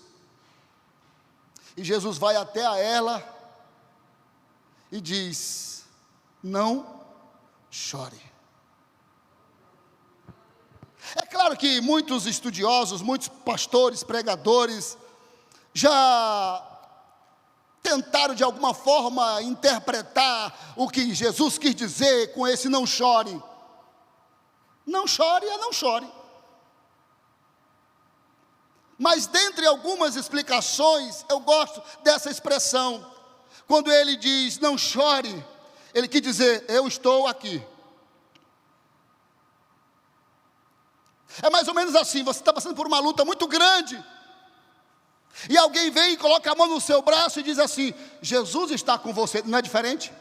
E Jesus vai até a ela e diz: não chore. É claro que muitos estudiosos, muitos pastores, pregadores, já tentaram de alguma forma interpretar o que Jesus quis dizer com esse não chore. Não chore é não chore. Mas dentre algumas explicações, eu gosto dessa expressão. Quando ele diz não chore, ele quer dizer: eu estou aqui. É mais ou menos assim: você está passando por uma luta muito grande, e alguém vem e coloca a mão no seu braço e diz assim: Jesus está com você. Não é diferente?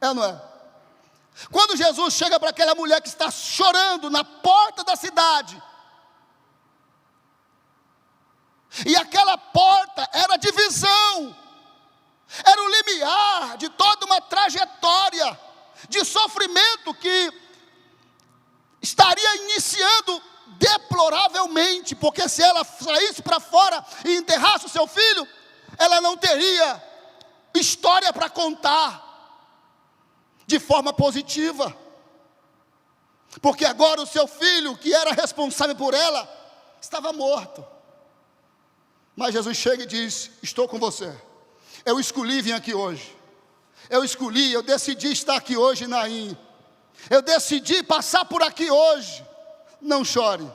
É ou não é? Quando Jesus chega para aquela mulher que está chorando na porta da cidade, e aquela porta era a divisão, era o limiar de toda uma trajetória de sofrimento que estaria iniciando deploravelmente, porque se ela saísse para fora e enterrasse o seu filho, ela não teria história para contar de forma positiva, porque agora o seu filho, que era responsável por ela, estava morto. Mas Jesus chega e diz: estou com você. Eu escolhi vir aqui hoje. Eu decidi estar aqui hoje, Naim. Eu decidi passar por aqui hoje. Não chore.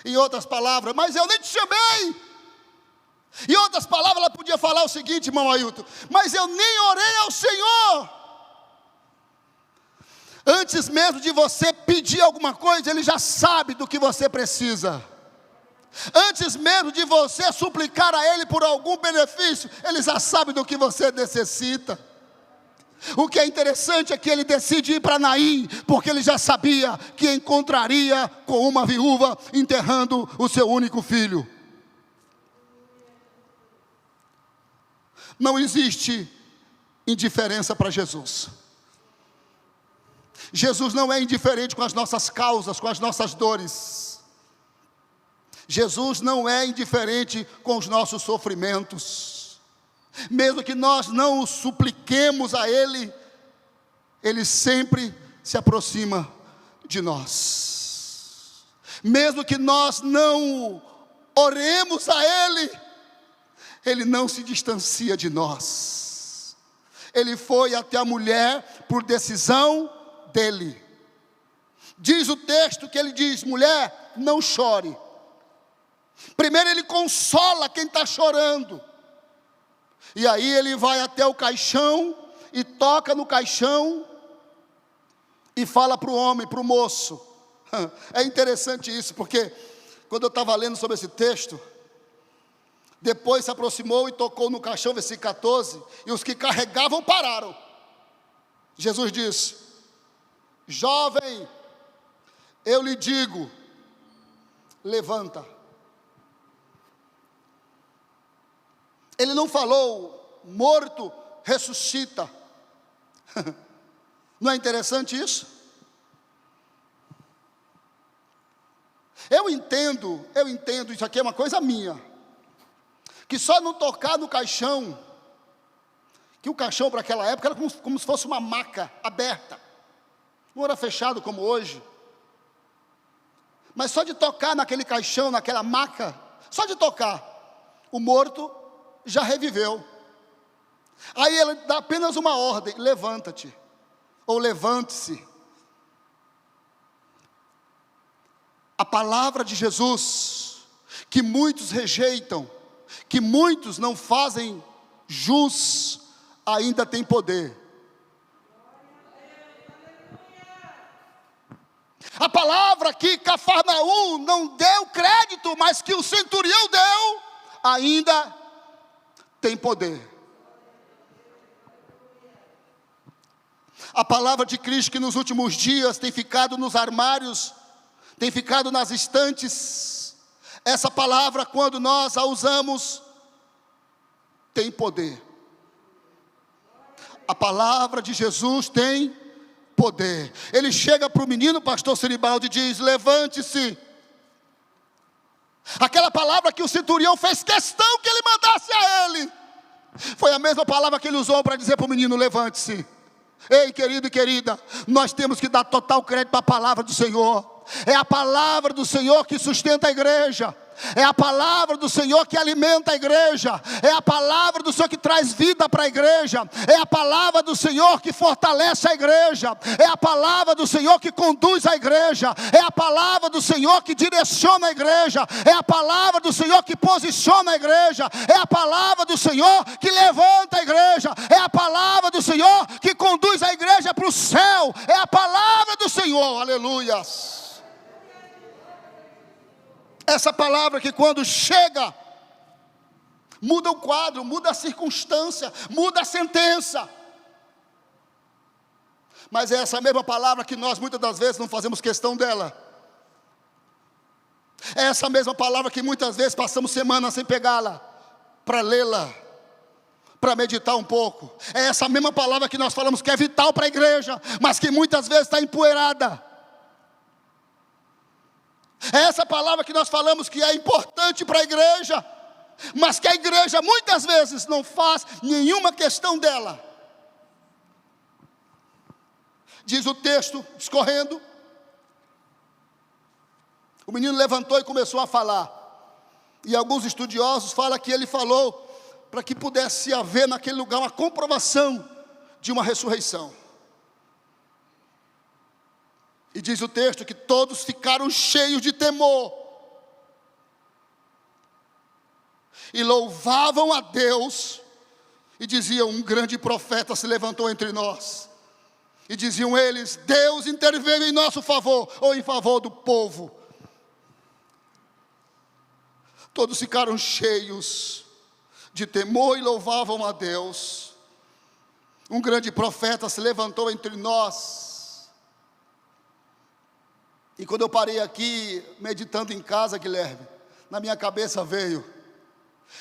Em outras palavras: mas eu nem te chamei. Em outras palavras, ela podia falar o seguinte, irmão Ailton: mas eu nem orei ao Senhor. Antes mesmo de você pedir alguma coisa, Ele já sabe do que você precisa. Antes mesmo de você suplicar a Ele por algum benefício, Ele já sabe do que você necessita. O que é interessante é que ele decide ir para Naim, porque ele já sabia que encontraria com uma viúva enterrando o seu único filho. Não existe indiferença para Jesus. Jesus não é indiferente com as nossas causas, com as nossas dores. Jesus não é indiferente com os nossos sofrimentos. Mesmo que nós não o supliquemos a Ele, Ele sempre se aproxima de nós. Mesmo que nós não oremos a Ele, Ele não se distancia de nós. Ele foi até a mulher por decisão dele. Diz o texto que ele diz: mulher, não chore. Primeiro ele consola quem está chorando. E aí ele vai até o caixão e toca no caixão e fala para o homem, para o moço. É interessante isso, porque quando eu estava lendo sobre esse texto, depois se aproximou e tocou no caixão, versículo 14, e os que carregavam pararam. Jesus disse: jovem, eu lhe digo, levanta. Ele não falou, morto, ressuscita. Não é interessante isso? Eu entendo, isso aqui é uma coisa minha, que só não tocar no caixão, que o caixão para aquela época era como se fosse uma maca aberta, não era fechado como hoje, mas só de tocar naquele caixão, naquela maca, só de tocar, o morto já reviveu. Aí ele dá apenas uma ordem: levanta-te, ou levante-se. A palavra de Jesus, que muitos rejeitam, que muitos não fazem jus, ainda tem poder. A palavra que Cafarnaum não deu crédito, mas que o centurião deu, ainda tem poder. A palavra de Cristo que nos últimos dias tem ficado nos armários, tem ficado nas estantes. Essa palavra, quando nós a usamos, tem poder. A palavra de Jesus tem poder. Ele chega para o menino, pastor Siribaldi, e diz: levante-se. Aquela palavra que o centurião fez questão que ele mandasse a ele, foi a mesma palavra que ele usou para dizer para o menino: levante-se. Ei, querido e querida, nós temos que dar total crédito para a palavra do Senhor. É a palavra do Senhor que sustenta a igreja. É a palavra do Senhor que alimenta a igreja. É a palavra do Senhor que traz vida para a igreja. É a palavra do Senhor que fortalece a igreja. É a palavra do Senhor que conduz a igreja. É a palavra do Senhor que direciona a igreja. É a palavra do Senhor que posiciona a igreja. É a palavra do Senhor que levanta a igreja. É a palavra do Senhor que conduz a igreja para o céu. É a palavra do Senhor, aleluias. Essa palavra que quando chega, muda o quadro, muda a circunstância, muda a sentença. Mas é essa mesma palavra que nós muitas das vezes não fazemos questão dela. É essa mesma palavra que muitas vezes passamos semanas sem pegá-la, para lê-la, para meditar um pouco. É essa mesma palavra que nós falamos que é vital para a igreja, mas que muitas vezes está empoeirada. É essa palavra que nós falamos que é importante para a igreja, mas que a igreja muitas vezes não faz nenhuma questão dela. Diz o texto, discorrendo, o menino levantou e começou a falar. E alguns estudiosos falam que ele falou para que pudesse haver naquele lugar uma comprovação de uma ressurreição. E diz o texto que todos ficaram cheios de temor e louvavam a Deus e diziam: um grande profeta se levantou entre nós. E diziam eles: Deus interveio em nosso favor, ou em favor do povo. Todos ficaram cheios de temor e louvavam a Deus. Um grande profeta se levantou entre nós. E quando eu parei aqui, meditando em casa, Guilherme, na minha cabeça veio: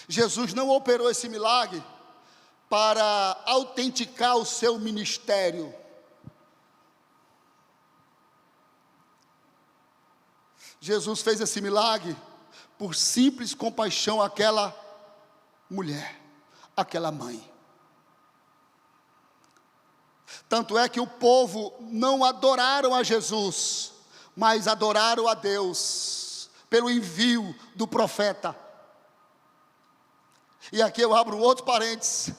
Jesus não operou esse milagre para autenticar o seu ministério. Jesus fez esse milagre por simples compaixão àquela mulher, àquela mãe. Tanto é que o povo não adoraram a Jesus, mas adoraram a Deus pelo envio do profeta. E aqui eu abro um outro parênteses.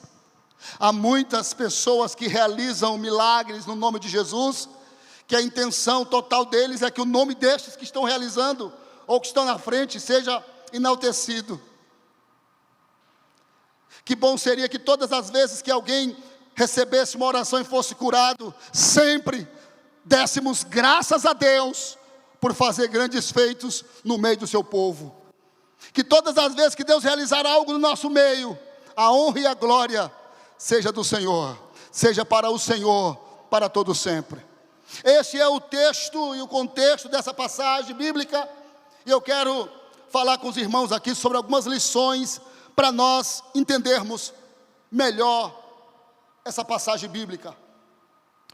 Há muitas pessoas que realizam milagres no nome de Jesus, que a intenção total deles é que o nome destes que estão realizando, ou que estão na frente, seja enaltecido. Que bom seria que todas as vezes que alguém recebesse uma oração e fosse curado, sempre dessemos graças a Deus por fazer grandes feitos no meio do seu povo. Que todas as vezes que Deus realizar algo no nosso meio, a honra e a glória seja do Senhor, seja para o Senhor, para todo sempre. Este é o texto e o contexto dessa passagem bíblica, e eu quero falar com os irmãos aqui sobre algumas lições para nós entendermos melhor essa passagem bíblica.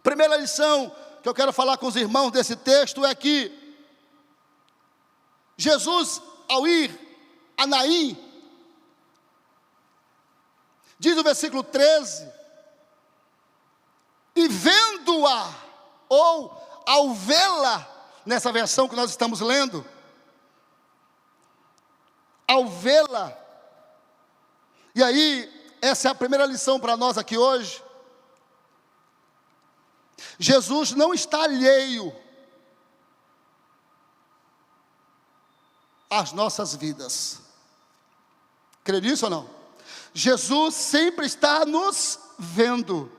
Primeira lição que eu quero falar com os irmãos desse texto é que Jesus, ao ir a Naim, diz o versículo 13, e vendo-a, ou ao vê-la, nessa versão que nós estamos lendo, ao vê-la, e aí, essa é a primeira lição para nós aqui hoje. Jesus não está alheio às nossas vidas. Crê nisso ou não? Jesus sempre está nos vendo.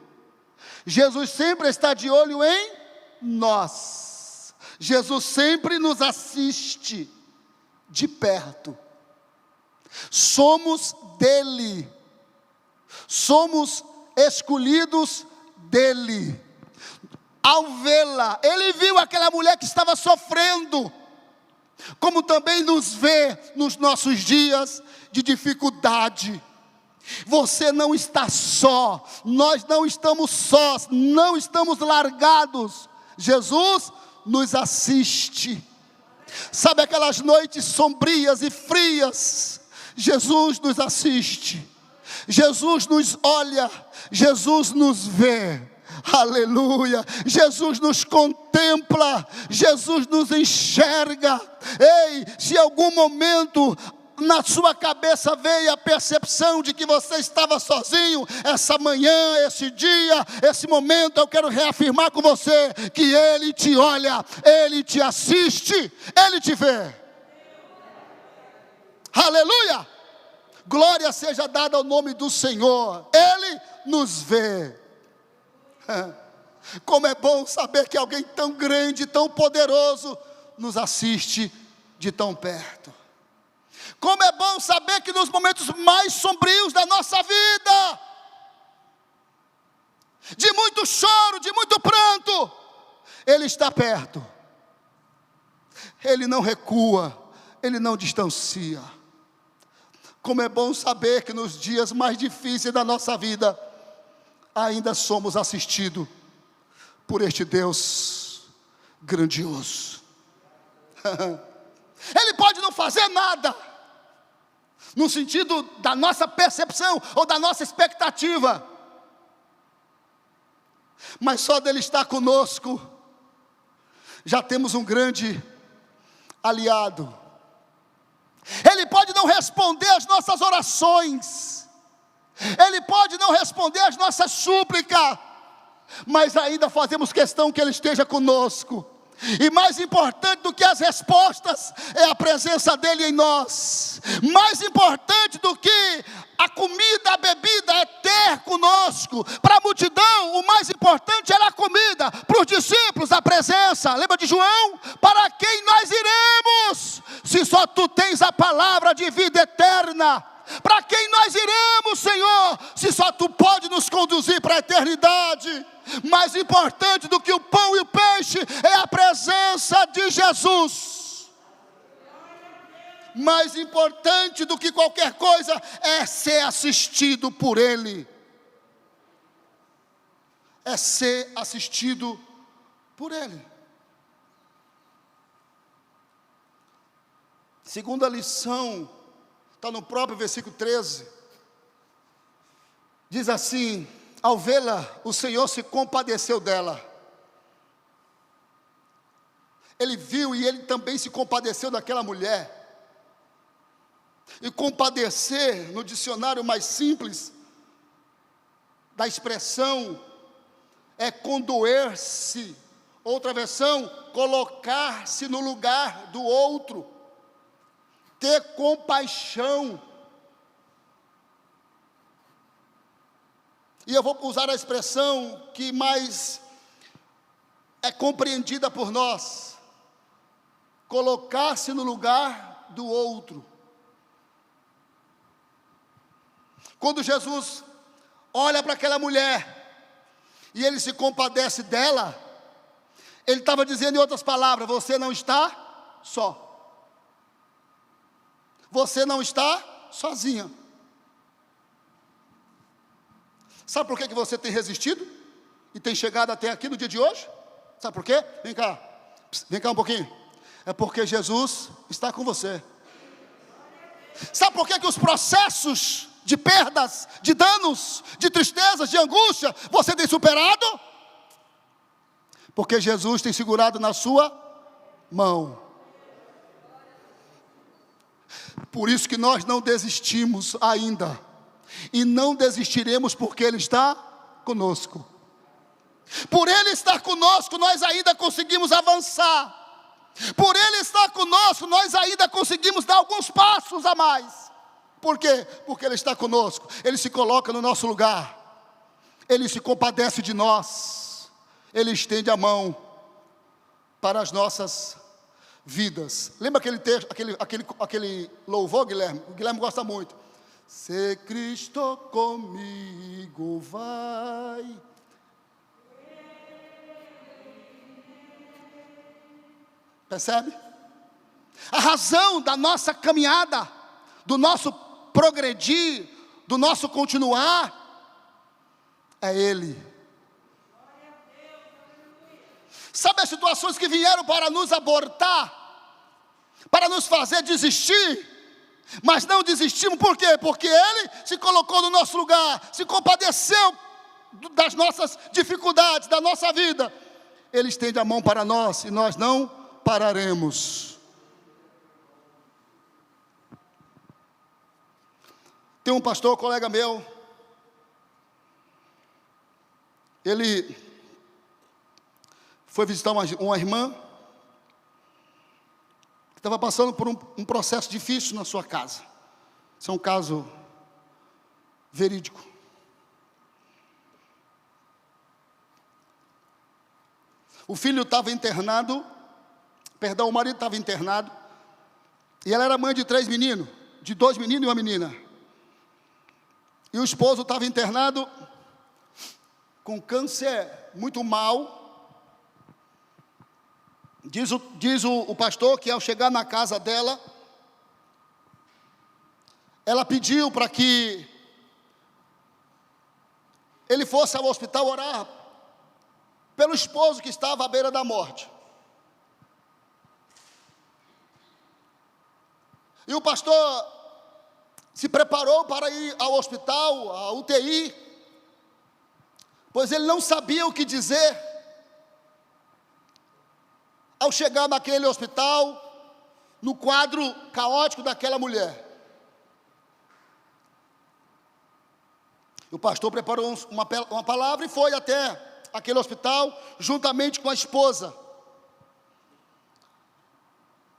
Jesus sempre está de olho em nós. Jesus sempre nos assiste de perto. Somos dele. Somos escolhidos dele. Ao vê-la, ele viu aquela mulher que estava sofrendo, como também nos vê nos nossos dias de dificuldade. Você não está só, nós não estamos sós, não estamos largados. Jesus nos assiste. Sabe aquelas noites sombrias e frias? Jesus nos assiste, Jesus nos olha, Jesus nos vê. Aleluia, Jesus nos contempla, Jesus nos enxerga. Ei, se em algum momento na sua cabeça veio a percepção de que você estava sozinho, essa manhã, esse dia, esse momento, eu quero reafirmar com você que Ele te olha, Ele te assiste, Ele te vê. Aleluia, glória seja dada ao nome do Senhor, Ele nos vê. Como é bom saber que alguém tão grande, tão poderoso, nos assiste de tão perto. Como é bom saber que nos momentos mais sombrios da nossa vida, de muito choro, de muito pranto, Ele está perto. Ele não recua, Ele não distancia. Como é bom saber que nos dias mais difíceis da nossa vida, ainda somos assistidos por este Deus grandioso. Ele pode não fazer nada, no sentido da nossa percepção ou da nossa expectativa, mas só dele estar conosco, já temos um grande aliado. Ele pode não responder às nossas orações, Ele pode não responder às nossas súplicas, mas ainda fazemos questão que Ele esteja conosco. E mais importante do que as respostas é a presença dEle em nós. Mais importante do que a comida, a bebida é ter conosco. Para a multidão o mais importante era a comida, para os discípulos a presença. Lembra de João? Para quem nós iremos, se só Tu tens a palavra de vida eterna? Para quem nós iremos, Senhor, se só Tu pode nos conduzir para a eternidade? Mais importante do que o pão e o peixe é a presença de Jesus. Mais importante do que qualquer coisa é ser assistido por Ele. É ser assistido por Ele. Segunda lição, está no próprio versículo 13. Diz assim: ao vê-la, o Senhor se compadeceu dela. Ele viu e Ele também se compadeceu daquela mulher. E compadecer, no dicionário mais simples da expressão, é condoer-se. Outra versão, colocar-se no lugar do outro. Ter compaixão. E eu vou usar a expressão que mais é compreendida por nós: colocar-se no lugar do outro. Quando Jesus olha para aquela mulher e Ele se compadece dela, Ele estava dizendo em outras palavras: você não está só. Você não está sozinha. Sabe por que você tem resistido e tem chegado até aqui no dia de hoje? Sabe por quê? Vem cá um pouquinho. É porque Jesus está com você. Sabe por que os processos de perdas, de danos, de tristezas, de angústia, você tem superado? Porque Jesus tem segurado na sua mão. Por isso que nós não desistimos ainda. E não desistiremos porque Ele está conosco. Por Ele estar conosco, nós ainda conseguimos avançar. Por Ele estar conosco, nós ainda conseguimos dar alguns passos a mais. Por quê? Porque Ele está conosco. Ele se coloca no nosso lugar. Ele se compadece de nós. Ele estende a mão para as nossas vidas. Lembra aquele texto, aquele louvor, Guilherme? O Guilherme gosta muito. Se Cristo comigo vai. Percebe? A razão da nossa caminhada, do nosso progredir, do nosso continuar é Ele. Sabe as situações que vieram para nos abortar, para nos fazer desistir, mas não desistimos, por quê? Porque Ele se colocou no nosso lugar, se compadeceu das nossas dificuldades, da nossa vida. Ele estende a mão para nós e nós não pararemos. Tem um pastor, colega meu, ele foi visitar uma irmã que estava passando por um processo difícil na sua casa. Isso é um caso verídico. O filho estava internado, o marido estava internado, e ela era mãe de 3 meninos, de 2 meninos e uma menina. E o esposo estava internado com câncer muito mal. Diz o pastor que ao chegar na casa dela, ela pediu para que ele fosse ao hospital orar pelo esposo que estava à beira da morte. E o pastor se preparou para ir ao hospital, à UTI, pois ele não sabia o que dizer. Ao chegar naquele hospital, no quadro caótico daquela mulher, o pastor preparou uma palavra e foi até aquele hospital, juntamente com a esposa.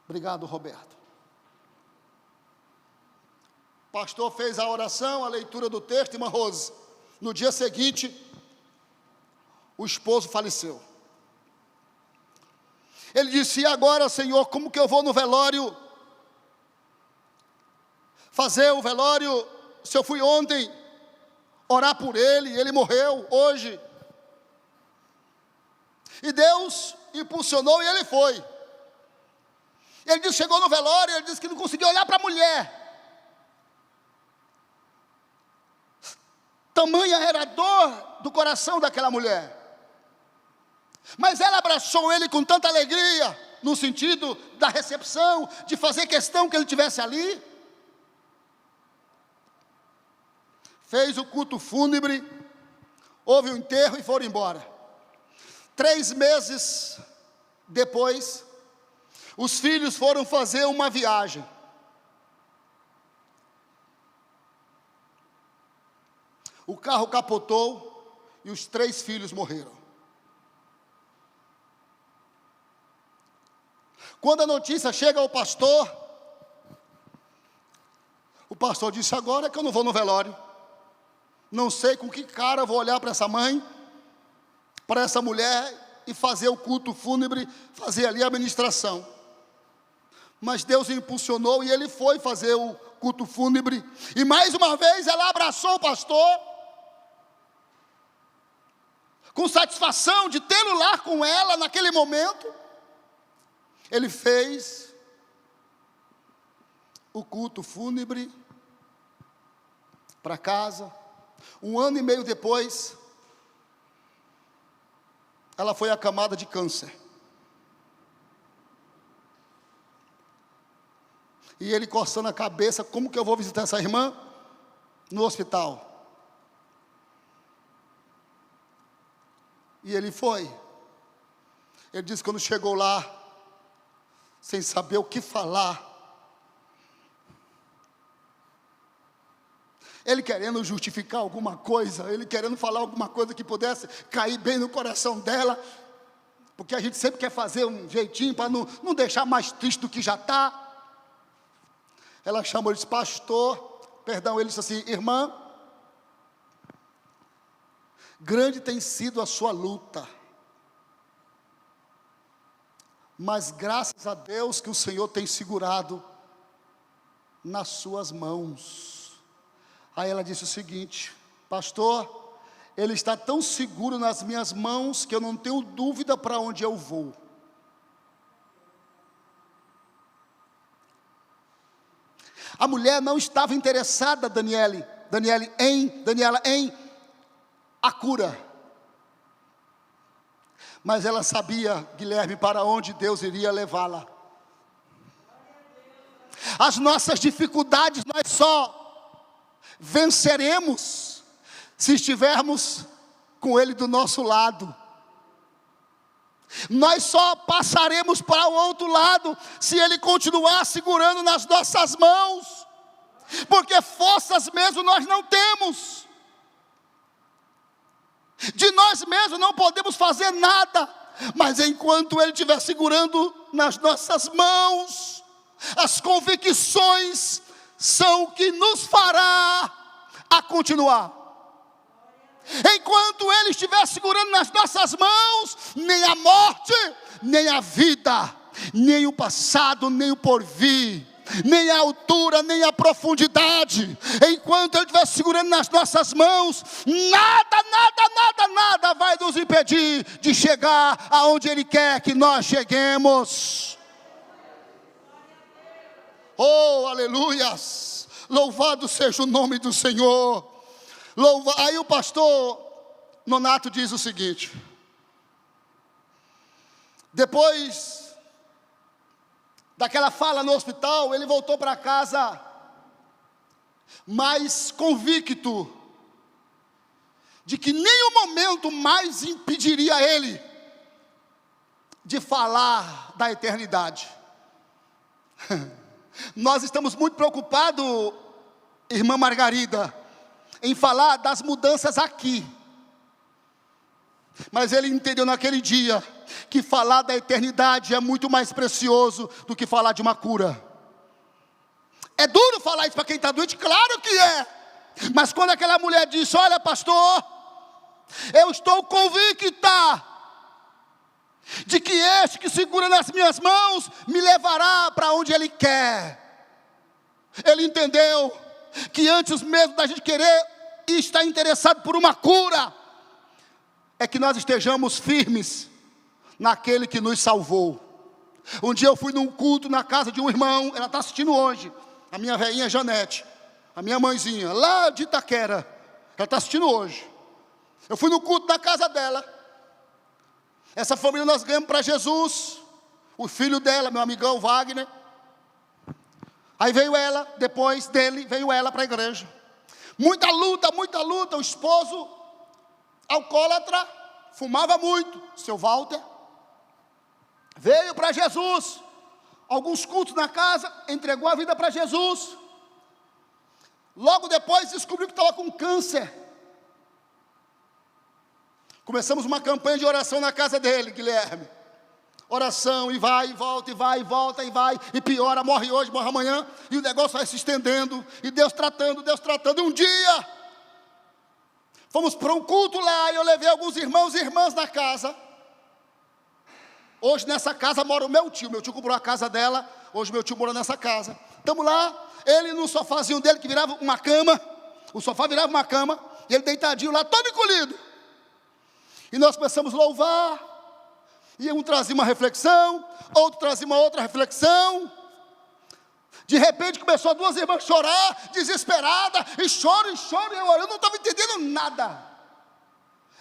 Obrigado, Roberto. O pastor fez a oração, a leitura do texto, irmã Rose. No dia seguinte, o esposo faleceu. Ele disse: e agora, Senhor, como que eu vou no velório? Fazer o velório, se eu fui ontem orar por ele, ele morreu hoje. E Deus impulsionou e ele foi. Ele disse, chegou no velório, ele disse que não conseguia olhar para a mulher. Tamanha era a dor do coração daquela mulher. Mas ela abraçou ele com tanta alegria, no sentido da recepção, de fazer questão que ele estivesse ali. Fez o culto fúnebre, houve o enterro e foram embora. 3 meses depois, os filhos foram fazer uma viagem. O carro capotou e os 3 filhos morreram. Quando a notícia chega ao pastor, o pastor disse, agora é que eu não vou no velório. Não sei com que cara eu vou olhar para essa mãe, para essa mulher e fazer o culto fúnebre, fazer ali a administração. Mas Deus impulsionou e ele foi fazer o culto fúnebre. E mais uma vez ela abraçou o pastor, com satisfação de tê-lo lá com ela naquele momento. Ele fez o culto fúnebre para casa. 1 ano e meio depois, ela foi acamada de câncer. E ele coçando a cabeça, como que eu vou visitar essa irmã? No hospital. E ele foi. Ele disse que quando chegou lá, sem saber o que falar, ele querendo justificar alguma coisa, ele querendo falar alguma coisa que pudesse cair bem no coração dela, porque a gente sempre quer fazer um jeitinho para não deixar mais triste do que já está. Ela chamou, ele disse, pastor, perdão, ele disse assim, irmã, grande tem sido a sua luta, mas graças a Deus que o Senhor tem segurado nas suas mãos. Aí ela disse o seguinte, pastor, ele está tão seguro nas minhas mãos que eu não tenho dúvida para onde eu vou. A mulher não estava interessada, Daniele, Daniela em a cura. Mas ela sabia, Guilherme, para onde Deus iria levá-la. As nossas dificuldades nós só venceremos se estivermos com Ele do nosso lado. Nós só passaremos para o outro lado se Ele continuar segurando nas nossas mãos, porque forças mesmo nós não temos. De nós mesmos não podemos fazer nada, mas enquanto Ele estiver segurando nas nossas mãos, as convicções são o que nos fará a continuar. Enquanto Ele estiver segurando nas nossas mãos, nem a morte, nem a vida, nem o passado, nem o porvir, nem a altura, nem a profundidade, enquanto Ele estiver segurando nas nossas mãos, nada vai nos impedir de chegar aonde Ele quer que nós cheguemos. Oh, aleluias, louvado seja o nome do Senhor. Aí o pastor Nonato diz o seguinte: depois daquela fala no hospital, ele voltou para casa mais convicto de que nenhum momento mais impediria ele de falar da eternidade. Nós estamos muito preocupados, irmã Margarida, em falar das mudanças aqui. Mas ele entendeu naquele dia que falar da eternidade é muito mais precioso do que falar de uma cura. É duro falar isso para quem está doente? Claro que é. Mas quando aquela mulher disse: olha, pastor, eu estou convicta de que este que segura nas minhas mãos me levará para onde Ele quer. Ele entendeu que antes mesmo da gente querer e estar interessado por uma cura, é que nós estejamos firmes naquele que nos salvou. Um dia eu fui num culto na casa de um irmão, ela está assistindo hoje, a minha velhinha Janete, a minha mãezinha, lá de Itaquera, ela está assistindo hoje. Eu fui no culto da casa dela. Essa família nós ganhamos para Jesus, o filho dela, meu amigão Wagner. Aí veio ela, depois dele, veio ela para a igreja. Muita luta, o esposo alcoólatra, fumava muito, seu Walter, veio para Jesus, alguns cultos na casa, entregou a vida para Jesus. Logo depois descobriu que estava com câncer. Começamos uma campanha de oração na casa dele, Guilherme. Oração, e vai, e volta, e vai, e volta, e vai, e piora, morre hoje, morre amanhã, e o negócio vai se estendendo, e Deus tratando, e um dia, fomos para um culto lá, e eu levei alguns irmãos e irmãs na casa. Hoje nessa casa mora o meu tio comprou a casa dela, hoje meu tio mora nessa casa. Estamos lá, ele no sofazinho dele, que virava uma cama, o sofá virava uma cama, e ele deitadinho lá, todo encolhido. E nós começamos a louvar, e um trazia uma reflexão, outro trazia uma outra reflexão. De repente começou as duas irmãs a chorar, desesperada, e choro, eu não estava entendendo nada.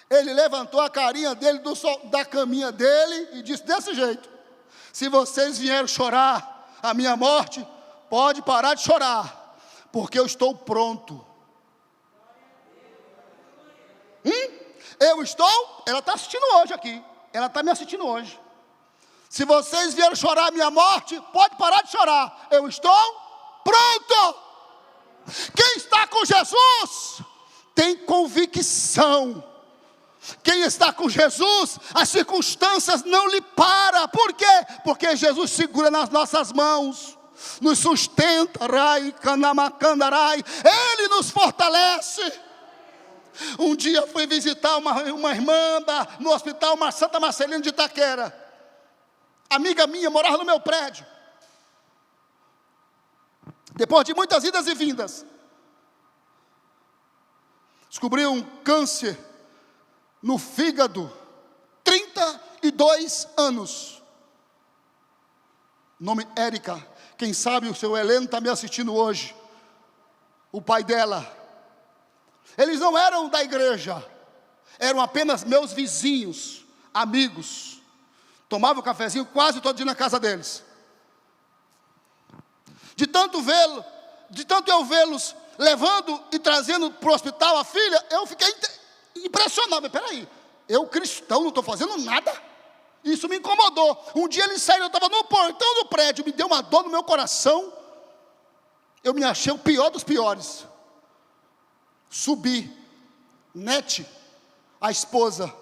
Ele levantou a carinha dele da caminha dele e disse desse jeito: se vocês vieram chorar a minha morte, pode parar de chorar, porque eu estou pronto. Ela está assistindo hoje aqui. Ela está me assistindo hoje. Se vocês vieram chorar a minha morte, pode parar de chorar. Eu estou pronto. Quem está com Jesus tem convicção. Quem está com Jesus, as circunstâncias não lhe param. Por quê? Porque Jesus segura nas nossas mãos, nos sustenta, Ele nos fortalece. Um dia fui visitar uma irmã no hospital Santa Marcelina de Itaquera, amiga minha, morava no meu prédio. Depois de muitas idas e vindas, descobriu um câncer no fígado, 32 anos. Nome Érica. Quem sabe o seu Heleno está me assistindo hoje. O pai dela Eles não eram da igreja, eram apenas meus vizinhos, amigos. Tomava um cafezinho quase todo dia na casa deles. De tanto eu vê-los levando e trazendo para o hospital a filha, eu fiquei impressionado. Mas peraí, eu cristão não estou fazendo nada? Isso me incomodou. Um dia eles saíram, eu estava no portão do prédio, me deu uma dor no meu coração. Eu me achei o pior dos piores. Subi, Nete, a esposa,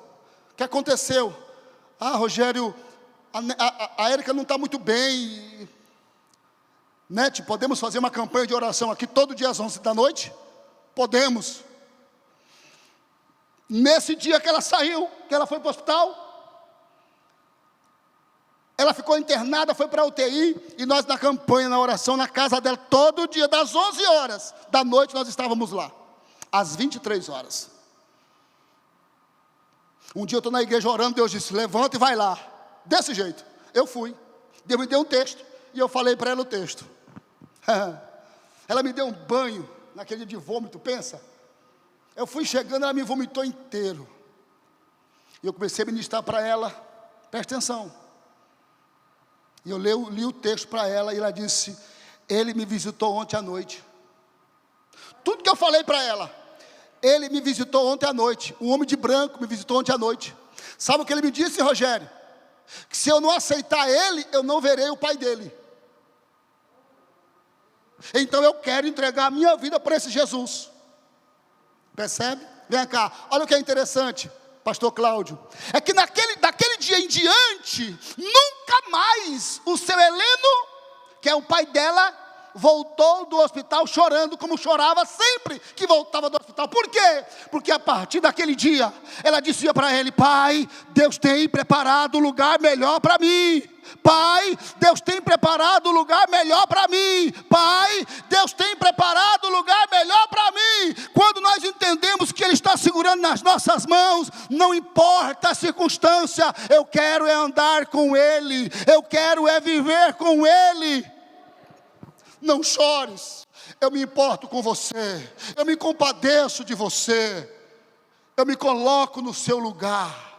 o que aconteceu? Rogério, a Érica não está muito bem. Nete, podemos fazer uma campanha de oração aqui todo dia às 11 da noite? Podemos. Nesse dia que ela saiu, que ela foi para o hospital, ela ficou internada, foi para a UTI, e nós na campanha, na oração, na casa dela, todo dia, das 11 horas da noite, nós estávamos lá, às 23 horas. Um dia eu estou na igreja orando, Deus disse, levanta e vai lá, desse jeito. Eu fui, Deus me deu um texto, e eu falei para ela o texto. Ela me deu um banho, naquele dia de vômito, pensa. Eu fui chegando, ela me vomitou inteiro. E eu comecei a ministrar para ela, presta atenção. E eu li o texto para ela, e ela disse, ele me visitou ontem à noite. Tudo que eu falei para ela, ele me visitou ontem à noite. Um homem de branco me visitou ontem à noite. Sabe o que ele me disse, Rogério? Que se eu não aceitar ele, eu não verei o pai dele. Então eu quero entregar a minha vida para esse Jesus. Percebe? Vem cá, olha o que é interessante, pastor Cláudio. É que daquele dia em diante, nunca mais o seu Heleno, que é o pai dela, voltou do hospital chorando como chorava sempre que voltava do hospital. Por quê? Porque a partir daquele dia, ela dizia para ele, pai, Deus tem preparado um lugar melhor para mim. Pai, Deus tem preparado um lugar melhor para mim. Pai, Deus tem preparado um lugar melhor para mim. Quando nós entendemos que Ele está segurando nas nossas mãos, não importa a circunstância, eu quero é andar com Ele, eu quero é viver com Ele. Não chores, eu me importo com você, eu me compadeço de você, eu me coloco no seu lugar.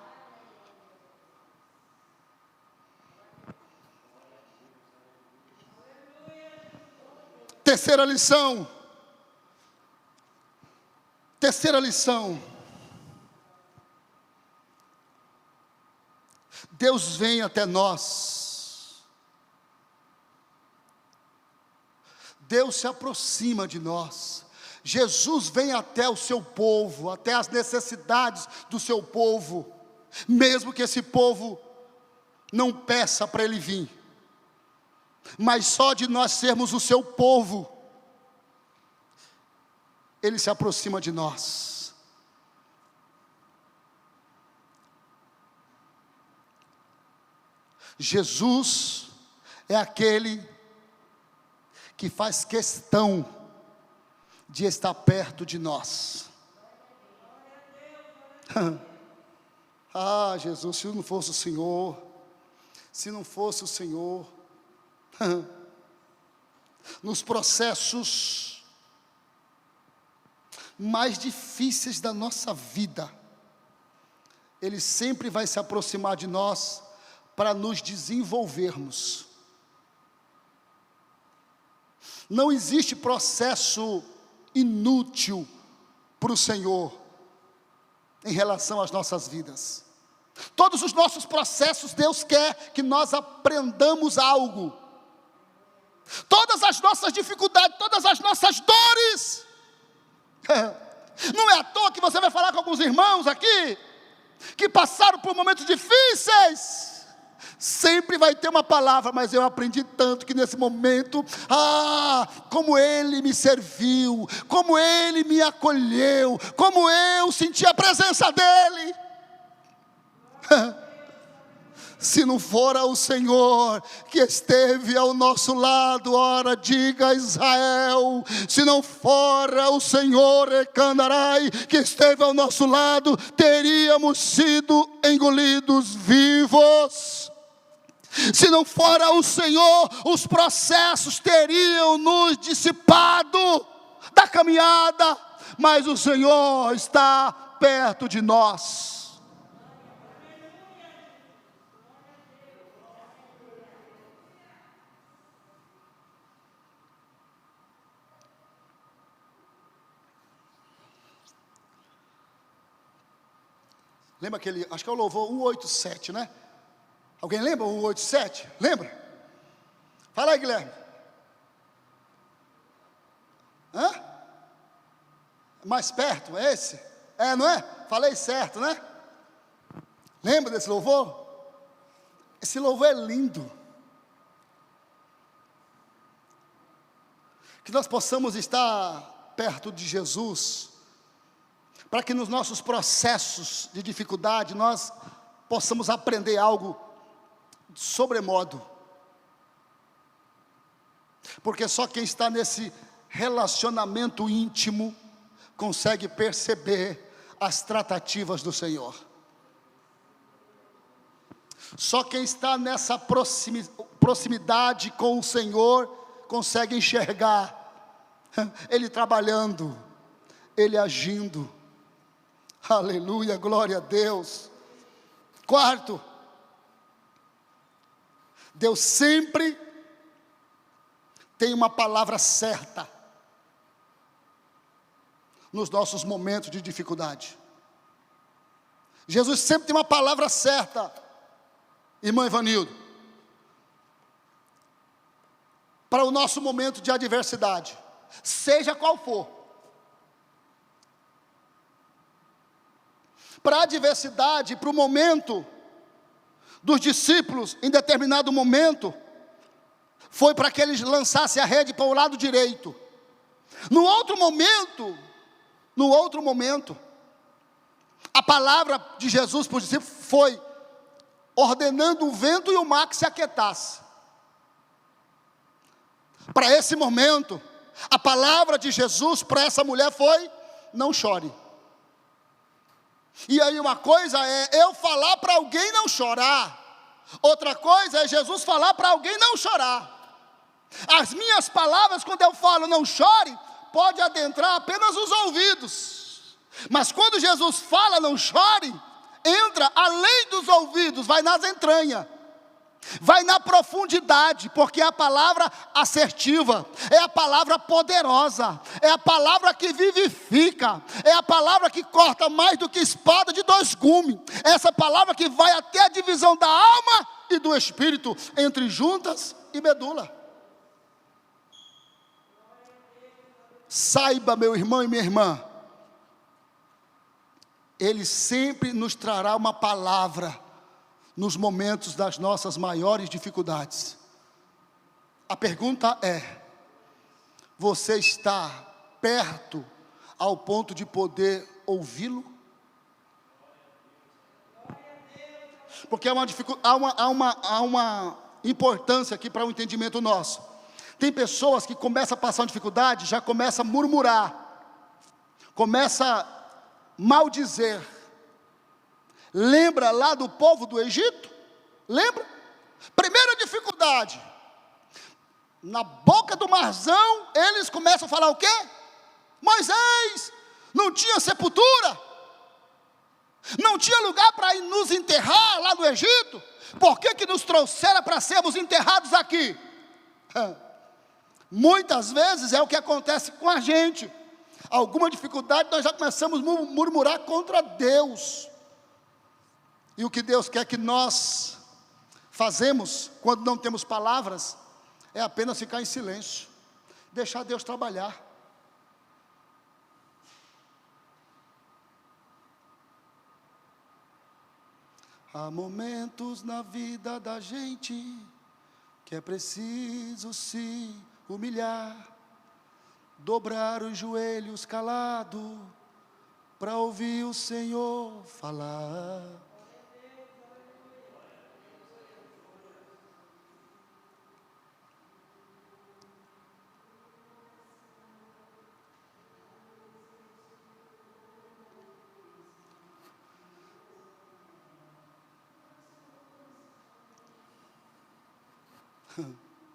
Terceira lição. Deus vem até nós. Deus se aproxima de nós. Jesus vem até o seu povo, até as necessidades do seu povo, mesmo que esse povo não peça para Ele vir. Mas só de nós sermos o seu povo, Ele se aproxima de nós. Jesus é aquele que faz questão de estar perto de nós. Jesus, se não fosse o Senhor, nos processos mais difíceis da nossa vida, Ele sempre vai se aproximar de nós para nos desenvolvermos. Não existe processo inútil para o Senhor em relação às nossas vidas. Todos os nossos processos, Deus quer que nós aprendamos algo. Todas as nossas dificuldades, todas as nossas dores. Não é à toa que você vai falar com alguns irmãos aqui, que passaram por momentos difíceis. Sempre vai ter uma palavra, mas eu aprendi tanto que nesse momento, como Ele me serviu, como Ele me acolheu, como eu senti a presença dEle. Se não fora o Senhor que esteve ao nosso lado, ora diga Israel, se não fora o Senhor Ecandarai que esteve ao nosso lado, teríamos sido engolidos vivos. Se não fora o Senhor, os processos teriam nos dissipado da caminhada. mas o Senhor está perto de nós. Lembra aquele, acho que é o louvor 187, né? Alguém lembra o 187? Lembra? Fala aí, Guilherme. Hã? Mais perto, é esse? É, não é? Falei certo, né? Lembra desse louvor? Esse louvor é lindo. Que nós possamos estar perto de Jesus, para que nos nossos processos de dificuldade nós possamos aprender algo sobremodo. Porque só quem está nesse relacionamento íntimo consegue perceber as tratativas do Senhor. Só quem está nessa proximidade com o Senhor consegue enxergar Ele trabalhando, Ele agindo. Aleluia, glória a Deus. Quarto, Deus sempre tem uma palavra certa nos nossos momentos de dificuldade. Jesus sempre tem uma palavra certa, irmão Ivanildo, para o nosso momento de adversidade, seja qual for. Para a adversidade, para o momento dos discípulos, em determinado momento, foi para que eles lançassem a rede para o lado direito. No outro momento, a palavra de Jesus para os discípulos foi ordenando o vento e o mar que se aquietasse. Para esse momento, a palavra de Jesus para essa mulher foi: não chore. E aí uma coisa é eu falar para alguém não chorar, outra coisa é Jesus falar para alguém não chorar. As minhas palavras, quando eu falo não chore, pode adentrar apenas os ouvidos, mas quando Jesus fala não chore, entra além dos ouvidos, vai nas entranhas, vai na profundidade, porque é a palavra assertiva, é a palavra poderosa, é a palavra que vivifica, é a palavra que corta mais do que espada de dois gumes, é essa palavra que vai até a divisão da alma e do espírito, entre juntas e medula. Saiba, meu irmão e minha irmã, Ele sempre nos trará uma palavra nos momentos das nossas maiores dificuldades. A pergunta é: você está perto ao ponto de poder ouvi-lo? Porque há uma importância aqui para o entendimento nosso. Tem pessoas que começam a passar uma dificuldade, já começa a murmurar, começa a maldizer. Lembra lá do povo do Egito? Lembra? Primeira dificuldade, na boca do marzão, eles começam a falar o quê? Moisés, não tinha sepultura? Não tinha lugar para nos enterrar lá no Egito? Por que nos trouxeram para sermos enterrados aqui? Muitas vezes é o que acontece com a gente. Alguma dificuldade nós já começamos a murmurar contra Deus. E o que Deus quer que nós fazemos quando não temos palavras é apenas ficar em silêncio, deixar Deus trabalhar. Há momentos na vida da gente que é preciso se humilhar, dobrar os joelhos calado para ouvir o Senhor falar.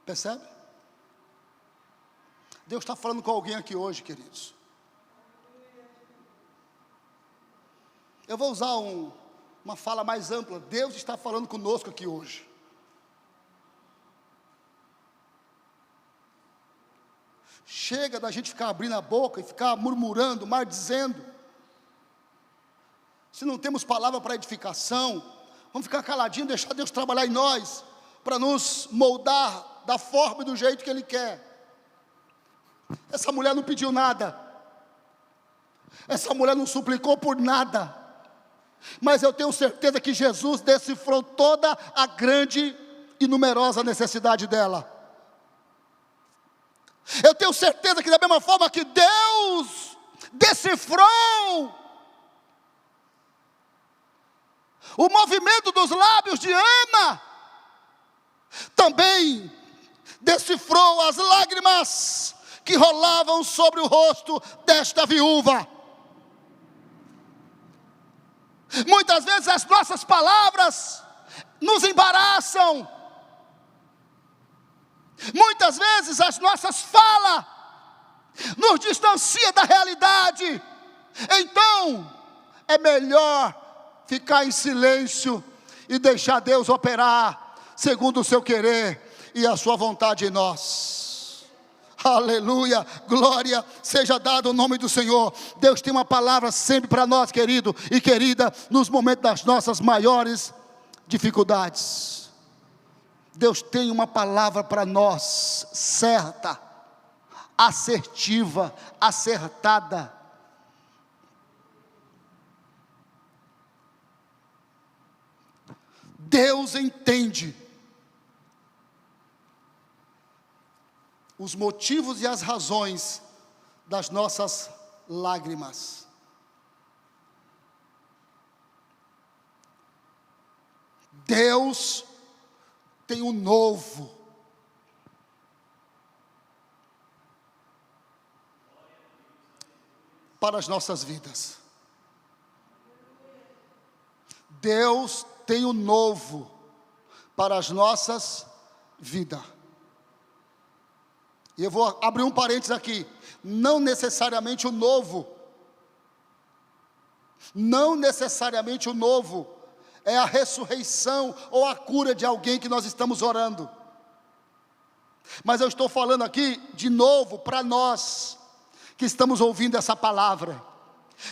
Percebe? Deus está falando com alguém aqui hoje, queridos. Eu vou usar uma fala mais ampla. Deus está falando conosco aqui hoje. Chega da gente ficar abrindo a boca e ficar murmurando, maldizendo. Se não temos palavra para edificação, vamos ficar caladinho, deixar Deus trabalhar em nós, para nos moldar da forma e do jeito que Ele quer. Essa mulher não pediu nada, essa mulher não suplicou por nada, mas eu tenho certeza que Jesus decifrou toda a grande e numerosa necessidade dela. Eu tenho certeza que da mesma forma que Deus decifrou o movimento dos lábios de Ana, também decifrou as lágrimas que rolavam sobre o rosto desta viúva. Muitas vezes as nossas palavras nos embaraçam. Muitas vezes as nossas falas nos distanciam da realidade. Então, é melhor ficar em silêncio e deixar Deus operar segundo o seu querer e a sua vontade em nós. Aleluia, glória seja dado o nome do Senhor. Deus tem uma palavra sempre para nós, querido e querida, nos momentos das nossas maiores dificuldades. Deus tem uma palavra para nós, certa, assertiva, acertada. Deus entende os motivos e as razões das nossas lágrimas. Deus tem um novo. Para as nossas vidas. Deus tem um novo para as nossas vidas. E eu vou abrir um parênteses aqui. Não necessariamente o novo. Não necessariamente o novo é a ressurreição ou a cura de alguém que nós estamos orando. Mas eu estou falando aqui de novo para nós que estamos ouvindo essa palavra.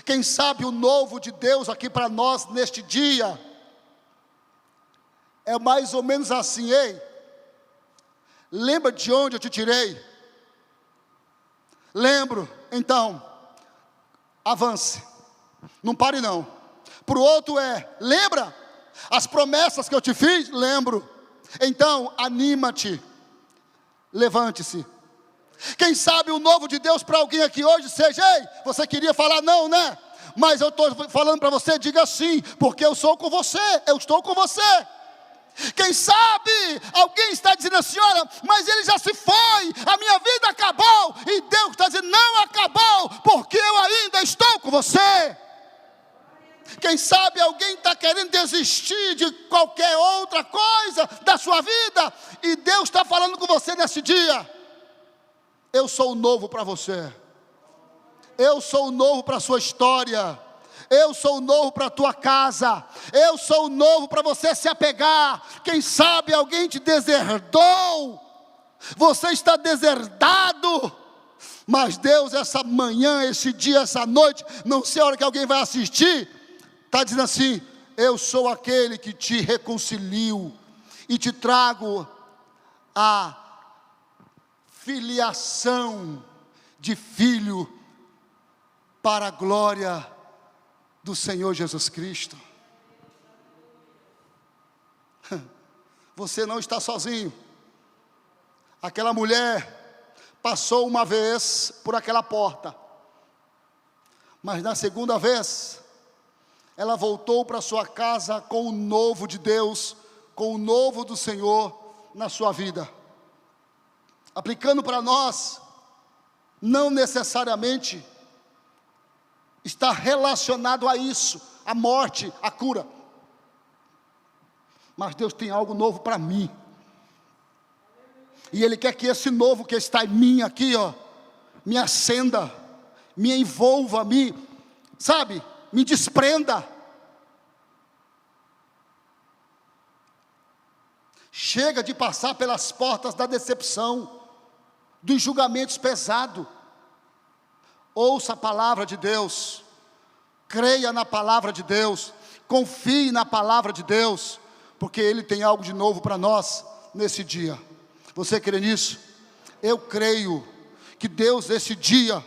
Quem sabe o novo de Deus aqui para nós neste dia é mais ou menos assim: ei, lembra de onde eu te tirei? Lembro, então avance, não pare não. Para o outro lembra as promessas que eu te fiz? Lembro, então anima-te, levante-se. Quem sabe o novo de Deus para alguém aqui hoje seja: ei, você queria falar não, né? Mas eu estou falando para você, diga sim, porque eu sou com você, eu estou com você. Quem sabe alguém está dizendo assim: olha, mas ele já se foi, a minha vida acabou. E Deus está dizendo: não acabou, porque eu ainda estou com você. Quem sabe alguém está querendo desistir de qualquer outra coisa da sua vida, e Deus está falando com você nesse dia: eu sou o novo para você, eu sou o novo para a sua história, eu sou o novo para a tua casa, eu sou o novo para você se apegar. Quem sabe alguém te deserdou, você está deserdado, mas Deus essa manhã, esse dia, essa noite, não sei a hora que alguém vai assistir, está dizendo assim: eu sou aquele que te reconcilio e te trago a filiação de filho para a glória do Senhor Jesus Cristo. Você não está sozinho. Aquela mulher passou uma vez por aquela porta, mas na segunda vez ela voltou para sua casa com o novo de Deus, com o novo do Senhor na sua vida. Aplicando para nós, não necessariamente está relacionado a isso, a morte, a cura. Mas Deus tem algo novo para mim. E Ele quer que esse novo que está em mim aqui, ó, me acenda, me envolva, me desprenda. Chega de passar pelas portas da decepção, dos julgamentos pesados. Ouça a palavra de Deus, creia na palavra de Deus, confie na palavra de Deus, porque Ele tem algo de novo para nós nesse dia. Você crê nisso? Eu creio que Deus esse dia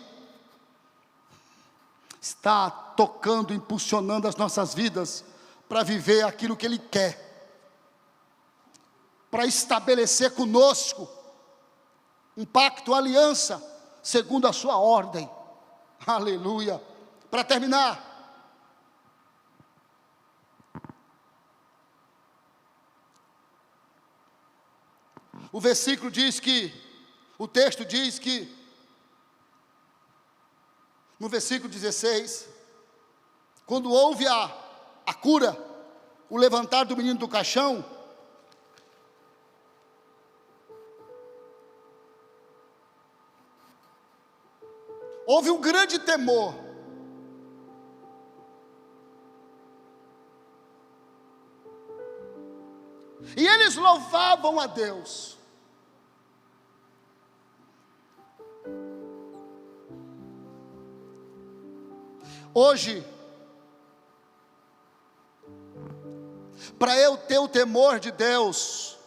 está tocando, impulsionando as nossas vidas para viver aquilo que Ele quer, para estabelecer conosco um pacto, aliança, segundo a sua ordem. Aleluia. Para terminar, o versículo diz que, o texto diz que, no versículo 16, quando houve a cura, o levantar do menino do caixão, houve um grande temor. E eles louvavam a Deus. Hoje, para eu ter o temor de Deus,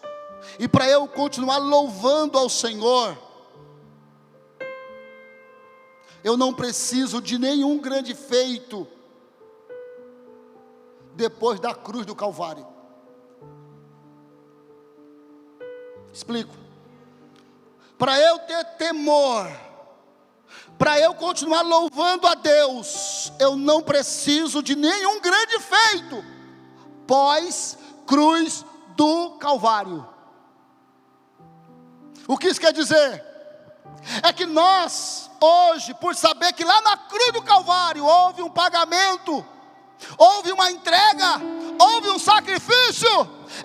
e para eu continuar louvando ao Senhor, eu não preciso de nenhum grande feito depois da cruz do Calvário. Explico. Para eu ter temor, para eu continuar louvando a Deus, eu não preciso de nenhum grande feito pós cruz do Calvário. O que isso quer dizer? É que nós, hoje, por saber que lá na cruz do Calvário houve um pagamento, houve uma entrega, houve um sacrifício,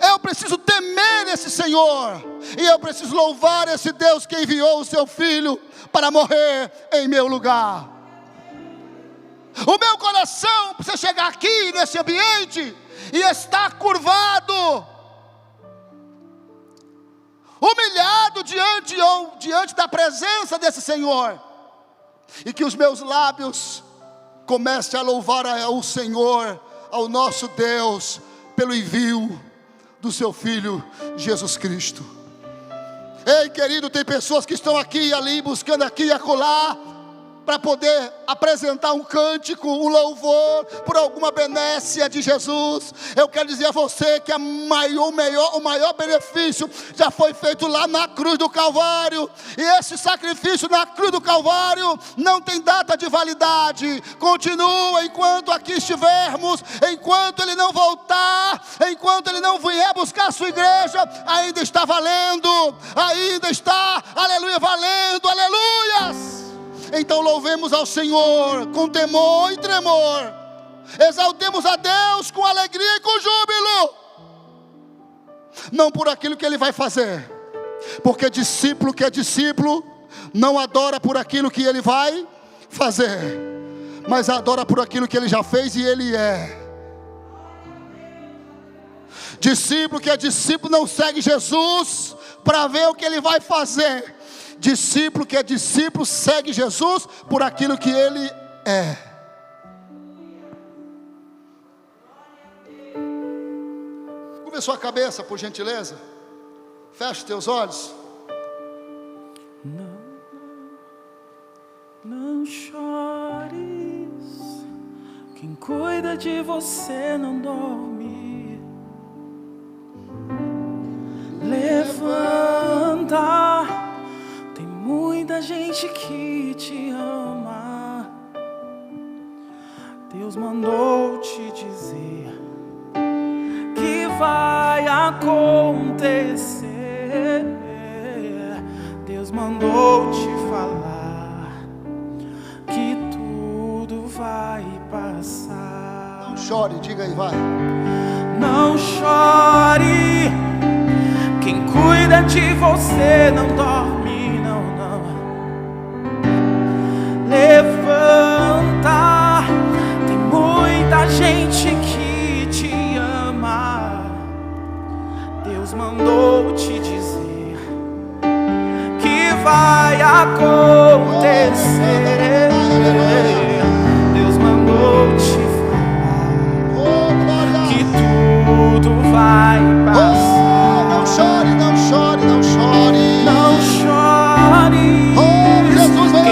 eu preciso temer esse Senhor, e eu preciso louvar esse Deus que enviou o seu Filho para morrer em meu lugar. O meu coração precisa chegar aqui nesse ambiente e estar curvado, humilhado diante da presença desse Senhor, e que os meus lábios comecem a louvar ao Senhor, ao nosso Deus, pelo envio do seu Filho Jesus Cristo. Ei, querido, tem pessoas que estão aqui e ali, buscando aqui e acolá, para poder apresentar um cântico, um louvor, por alguma benécia de Jesus. Eu quero dizer a você que o maior benefício já foi feito lá na cruz do Calvário, e esse sacrifício na cruz do Calvário não tem data de validade, continua enquanto aqui estivermos, enquanto Ele não voltar, enquanto Ele não vier buscar a sua igreja, ainda está valendo, ainda está, aleluia, valendo, aleluias. Então louvemos ao Senhor com temor e tremor, exaltemos a Deus com alegria e com júbilo, não por aquilo que Ele vai fazer, porque discípulo que é discípulo não adora por aquilo que Ele vai fazer, mas adora por aquilo que Ele já fez e Ele é. Discípulo que é discípulo não segue Jesus para ver o que Ele vai fazer. Discípulo que é discípulo segue Jesus por aquilo que Ele é. Curva sua cabeça, por gentileza. Feche teus olhos. Não chores, quem cuida de você não dorme. Levanta, tem muita gente que te ama. Deus mandou te dizer que vai acontecer. Deus mandou te falar que tudo vai passar. Não chore, diga aí, vai. Não chore, quem cuida de você não dorme, não, não. Levanta, tem muita gente que te ama. Deus mandou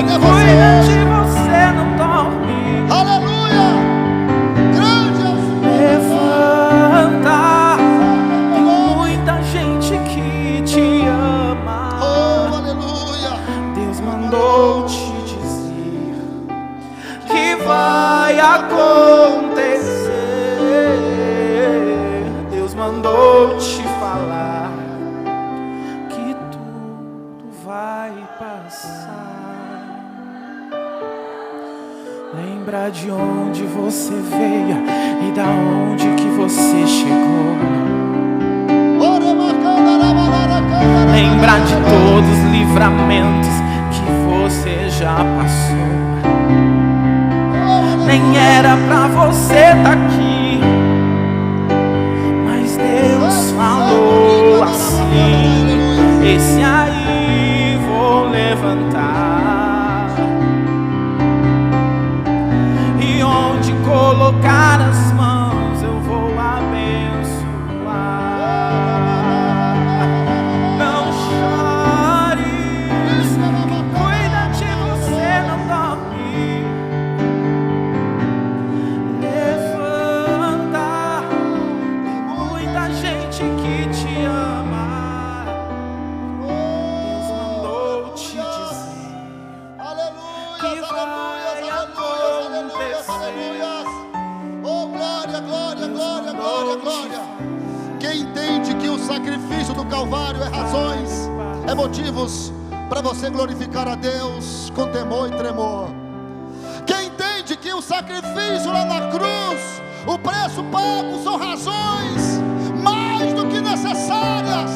grande é cuida você. de você, não dorme. Aleluia. Grande é o Senhor. Levanta, tem muita gente que te ama. Oh, aleluia. Deus mandou te dizer que vai acontecer. Deus mandou te falar que tudo vai passar. Lembra de onde você veio e da onde que você chegou. Lembra de todos os livramentos que você já passou. Nem era pra você tá aqui, mas Deus falou assim: esse aí vou levantar, e onde colocar as mãos eu vou abençoar. Não chores, que cuida de você, não dorme. Levanta, tem muita gente que te ama. Deus mandou te dizer que vai acontecer. Oh, glória, glória, glória, glória, glória. Quem entende que o sacrifício do Calvário é razões, é motivos para você glorificar a Deus com temor e tremor. Quem entende que o sacrifício lá na cruz, o preço pago, são razões mais do que necessárias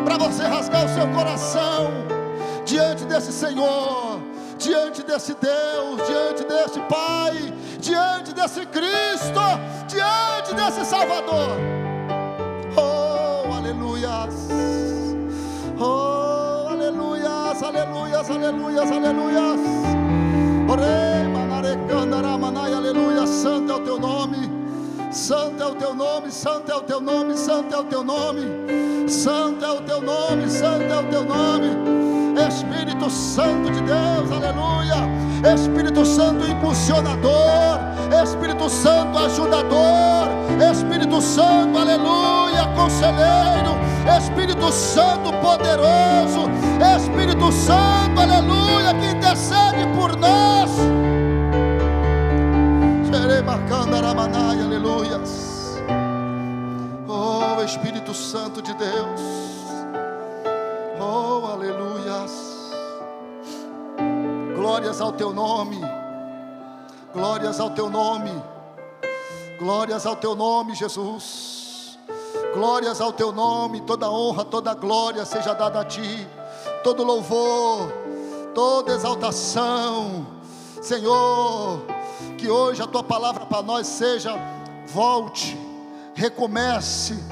para você rasgar o seu coração diante desse Senhor, diante desse Deus, diante desse Pai, diante desse Cristo, diante desse Salvador. Oh, aleluias. Oh, aleluias, aleluias, aleluias, aleluias. Orei, manarecandara, manai, aleluia. Santo é o teu nome. Santo é o teu nome, santo é o teu nome, santo é o teu nome. Santo é o teu nome, santo é o teu nome. Espírito Santo de Deus, aleluia. Espírito Santo impulsionador, Espírito Santo ajudador, Espírito Santo, aleluia, conselheiro, Espírito Santo poderoso, Espírito Santo, aleluia, que intercede por nós. Aleluias. Oh, Espírito Santo de Deus. Oh, aleluias. Glórias ao teu nome. Glórias ao teu nome. Glórias ao teu nome, Jesus. Glórias ao teu nome. Toda honra, toda glória seja dada a ti. Todo louvor, toda exaltação, Senhor. Que hoje a tua palavra para nós seja: volte, recomece,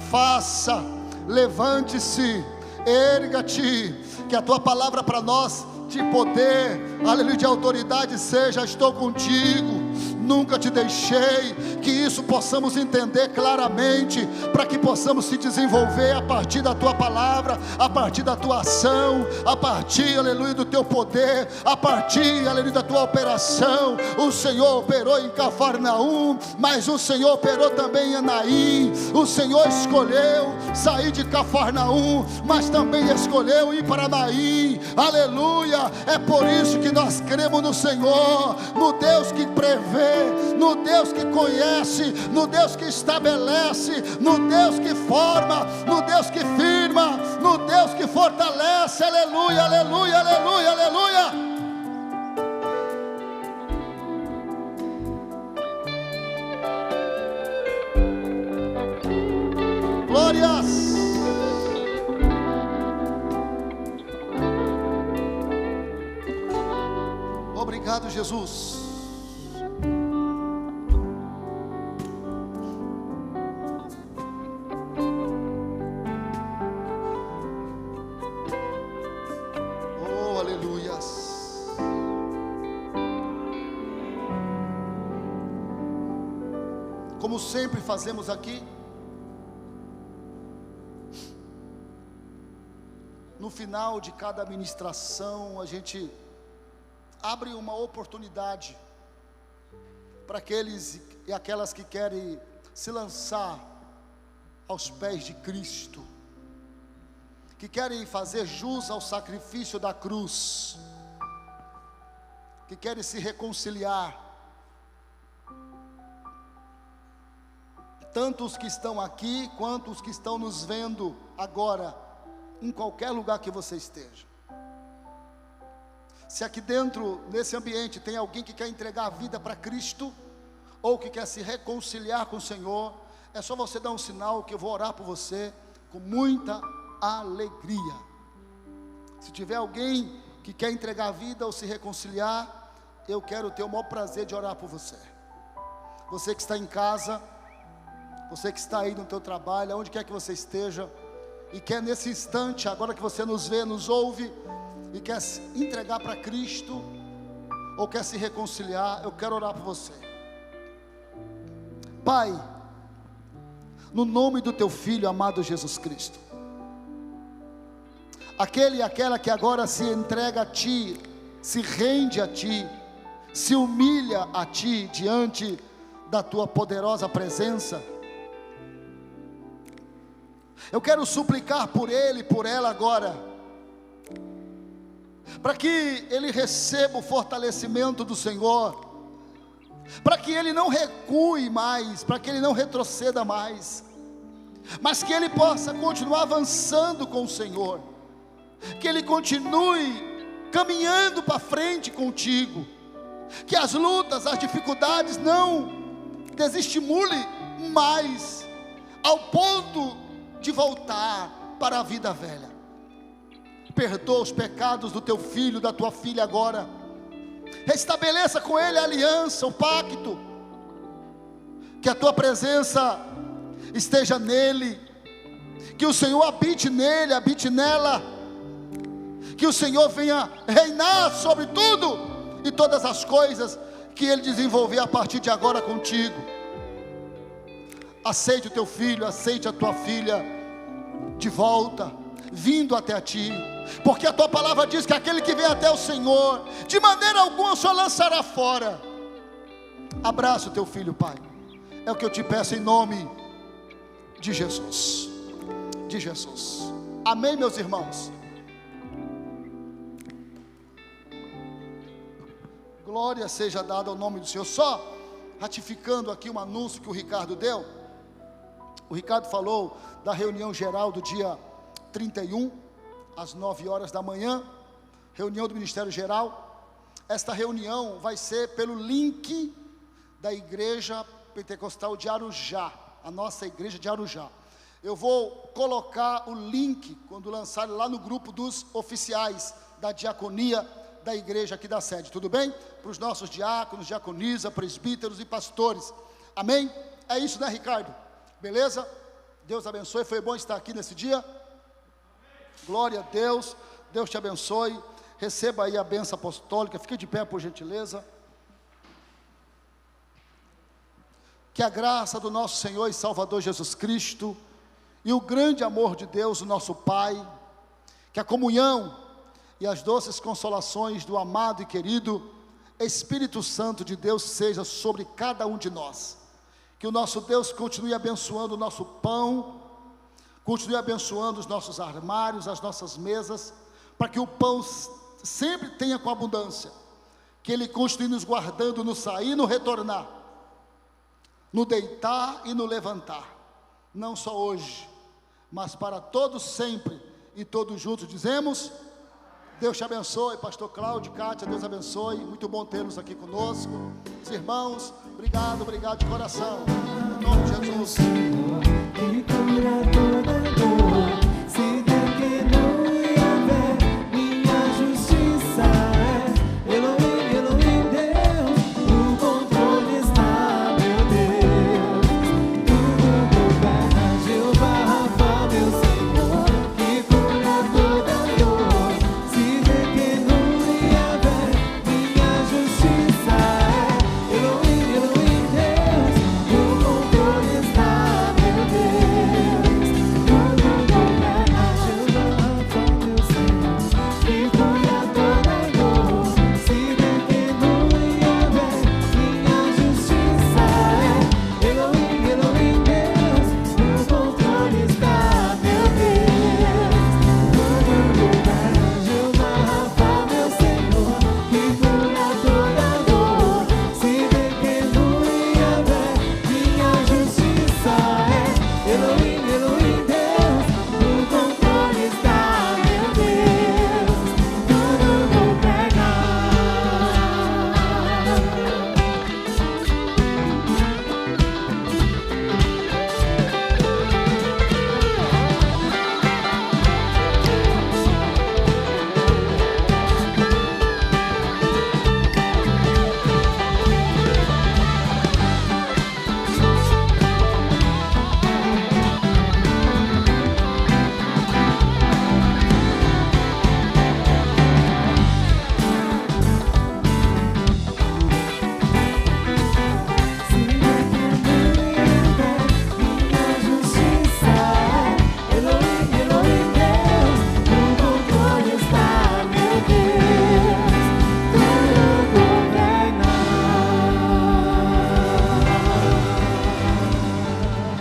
faça, levante-se, erga-te. Que a tua palavra para nós de poder, aleluia, de autoridade seja: estou contigo, nunca te deixei. Que isso possamos entender claramente, para que possamos se desenvolver a partir da tua palavra, a partir da tua ação, a partir, aleluia, do teu poder, a partir, aleluia, da tua operação. O Senhor operou em Cafarnaum, mas o Senhor operou também em Anaim. O Senhor escolheu sair de Cafarnaum, mas também escolheu ir para Anaim, aleluia. É por isso que nós cremos no Senhor, no Deus que prevê, no Deus que conhece, no Deus que estabelece, no Deus que forma, no Deus que firma, no Deus que fortalece. Aleluia, aleluia, aleluia, aleluia. Glórias. Obrigado, Jesus. Oh, aleluias. Como sempre fazemos aqui, no final de cada ministração, a gente abre uma oportunidade para aqueles e aquelas que querem se lançar aos pés de Cristo, que querem fazer jus ao sacrifício da cruz, que querem se reconciliar. Tanto os que estão aqui, quanto os que estão nos vendo agora, em qualquer lugar que você esteja. Se aqui dentro, nesse ambiente, tem alguém que quer entregar a vida para Cristo, ou que quer se reconciliar com o Senhor, é só você dar um sinal que eu vou orar por você, com muita alegria. Se tiver alguém que quer entregar a vida ou se reconciliar, eu quero ter o maior prazer de orar por você. Você que está em casa, você que está aí no teu trabalho, onde quer que você esteja, e quer nesse instante, agora que você nos vê, nos ouve, e quer se entregar para Cristo, ou quer se reconciliar, eu quero orar por você. Pai, no nome do teu Filho amado Jesus Cristo, aquele e aquela que agora se entrega a Ti, se rende a Ti, se humilha a Ti diante da Tua poderosa presença, eu quero suplicar por ele e por ela agora, para que ele receba o fortalecimento do Senhor, para que ele não recue mais, para que ele não retroceda mais, mas que ele possa continuar avançando com o Senhor, que ele continue caminhando para frente contigo, que as lutas, as dificuldades não desestimule mais, ao ponto de voltar para a vida velha. Perdoa os pecados do teu filho, da tua filha agora, restabeleça com ele a aliança, o pacto, que a tua presença esteja nele, que o Senhor habite nele, habite nela, que o Senhor venha reinar sobre tudo e todas as coisas que ele desenvolver a partir de agora contigo. Aceite o teu filho, aceite a tua filha de volta, vindo até a ti, porque a tua palavra diz que aquele que vem até o Senhor, de maneira alguma o Senhor lançará fora. Abraça o teu filho, Pai, é o que eu te peço em nome de Jesus, de Jesus. Amém, meus irmãos? Glória seja dada ao nome do Senhor. Só ratificando aqui um anúncio que o Ricardo deu. O Ricardo falou da reunião geral do dia 31, às 9 horas da manhã, reunião do Ministério Geral. Esta reunião vai ser pelo link da Igreja Pentecostal de Arujá, a nossa igreja de Arujá. Eu vou colocar o link, quando lançar lá no grupo dos oficiais da diaconia da igreja aqui da sede, tudo bem? Para os nossos diáconos, diaconisa, presbíteros e pastores, amém? É isso, né, Ricardo? Beleza? Deus abençoe, foi bom estar aqui nesse dia. Glória a Deus, Deus te abençoe. Receba aí a bênção apostólica, fique de pé por gentileza. Que a graça do nosso Senhor e Salvador Jesus Cristo, e o grande amor de Deus, o nosso Pai, que a comunhão e as doces consolações do amado e querido Espírito Santo de Deus seja sobre cada um de nós. Que o nosso Deus continue abençoando o nosso pão, continue abençoando os nossos armários, as nossas mesas, para que o pão sempre tenha com abundância, que Ele continue nos guardando no sair e no retornar, no deitar e no levantar, não só hoje, mas para todos sempre, e todos juntos dizemos: Deus te abençoe, pastor Cláudio, Cátia, Deus abençoe, muito bom tê-los aqui conosco. Os irmãos, obrigado de coração, em nome de Jesus.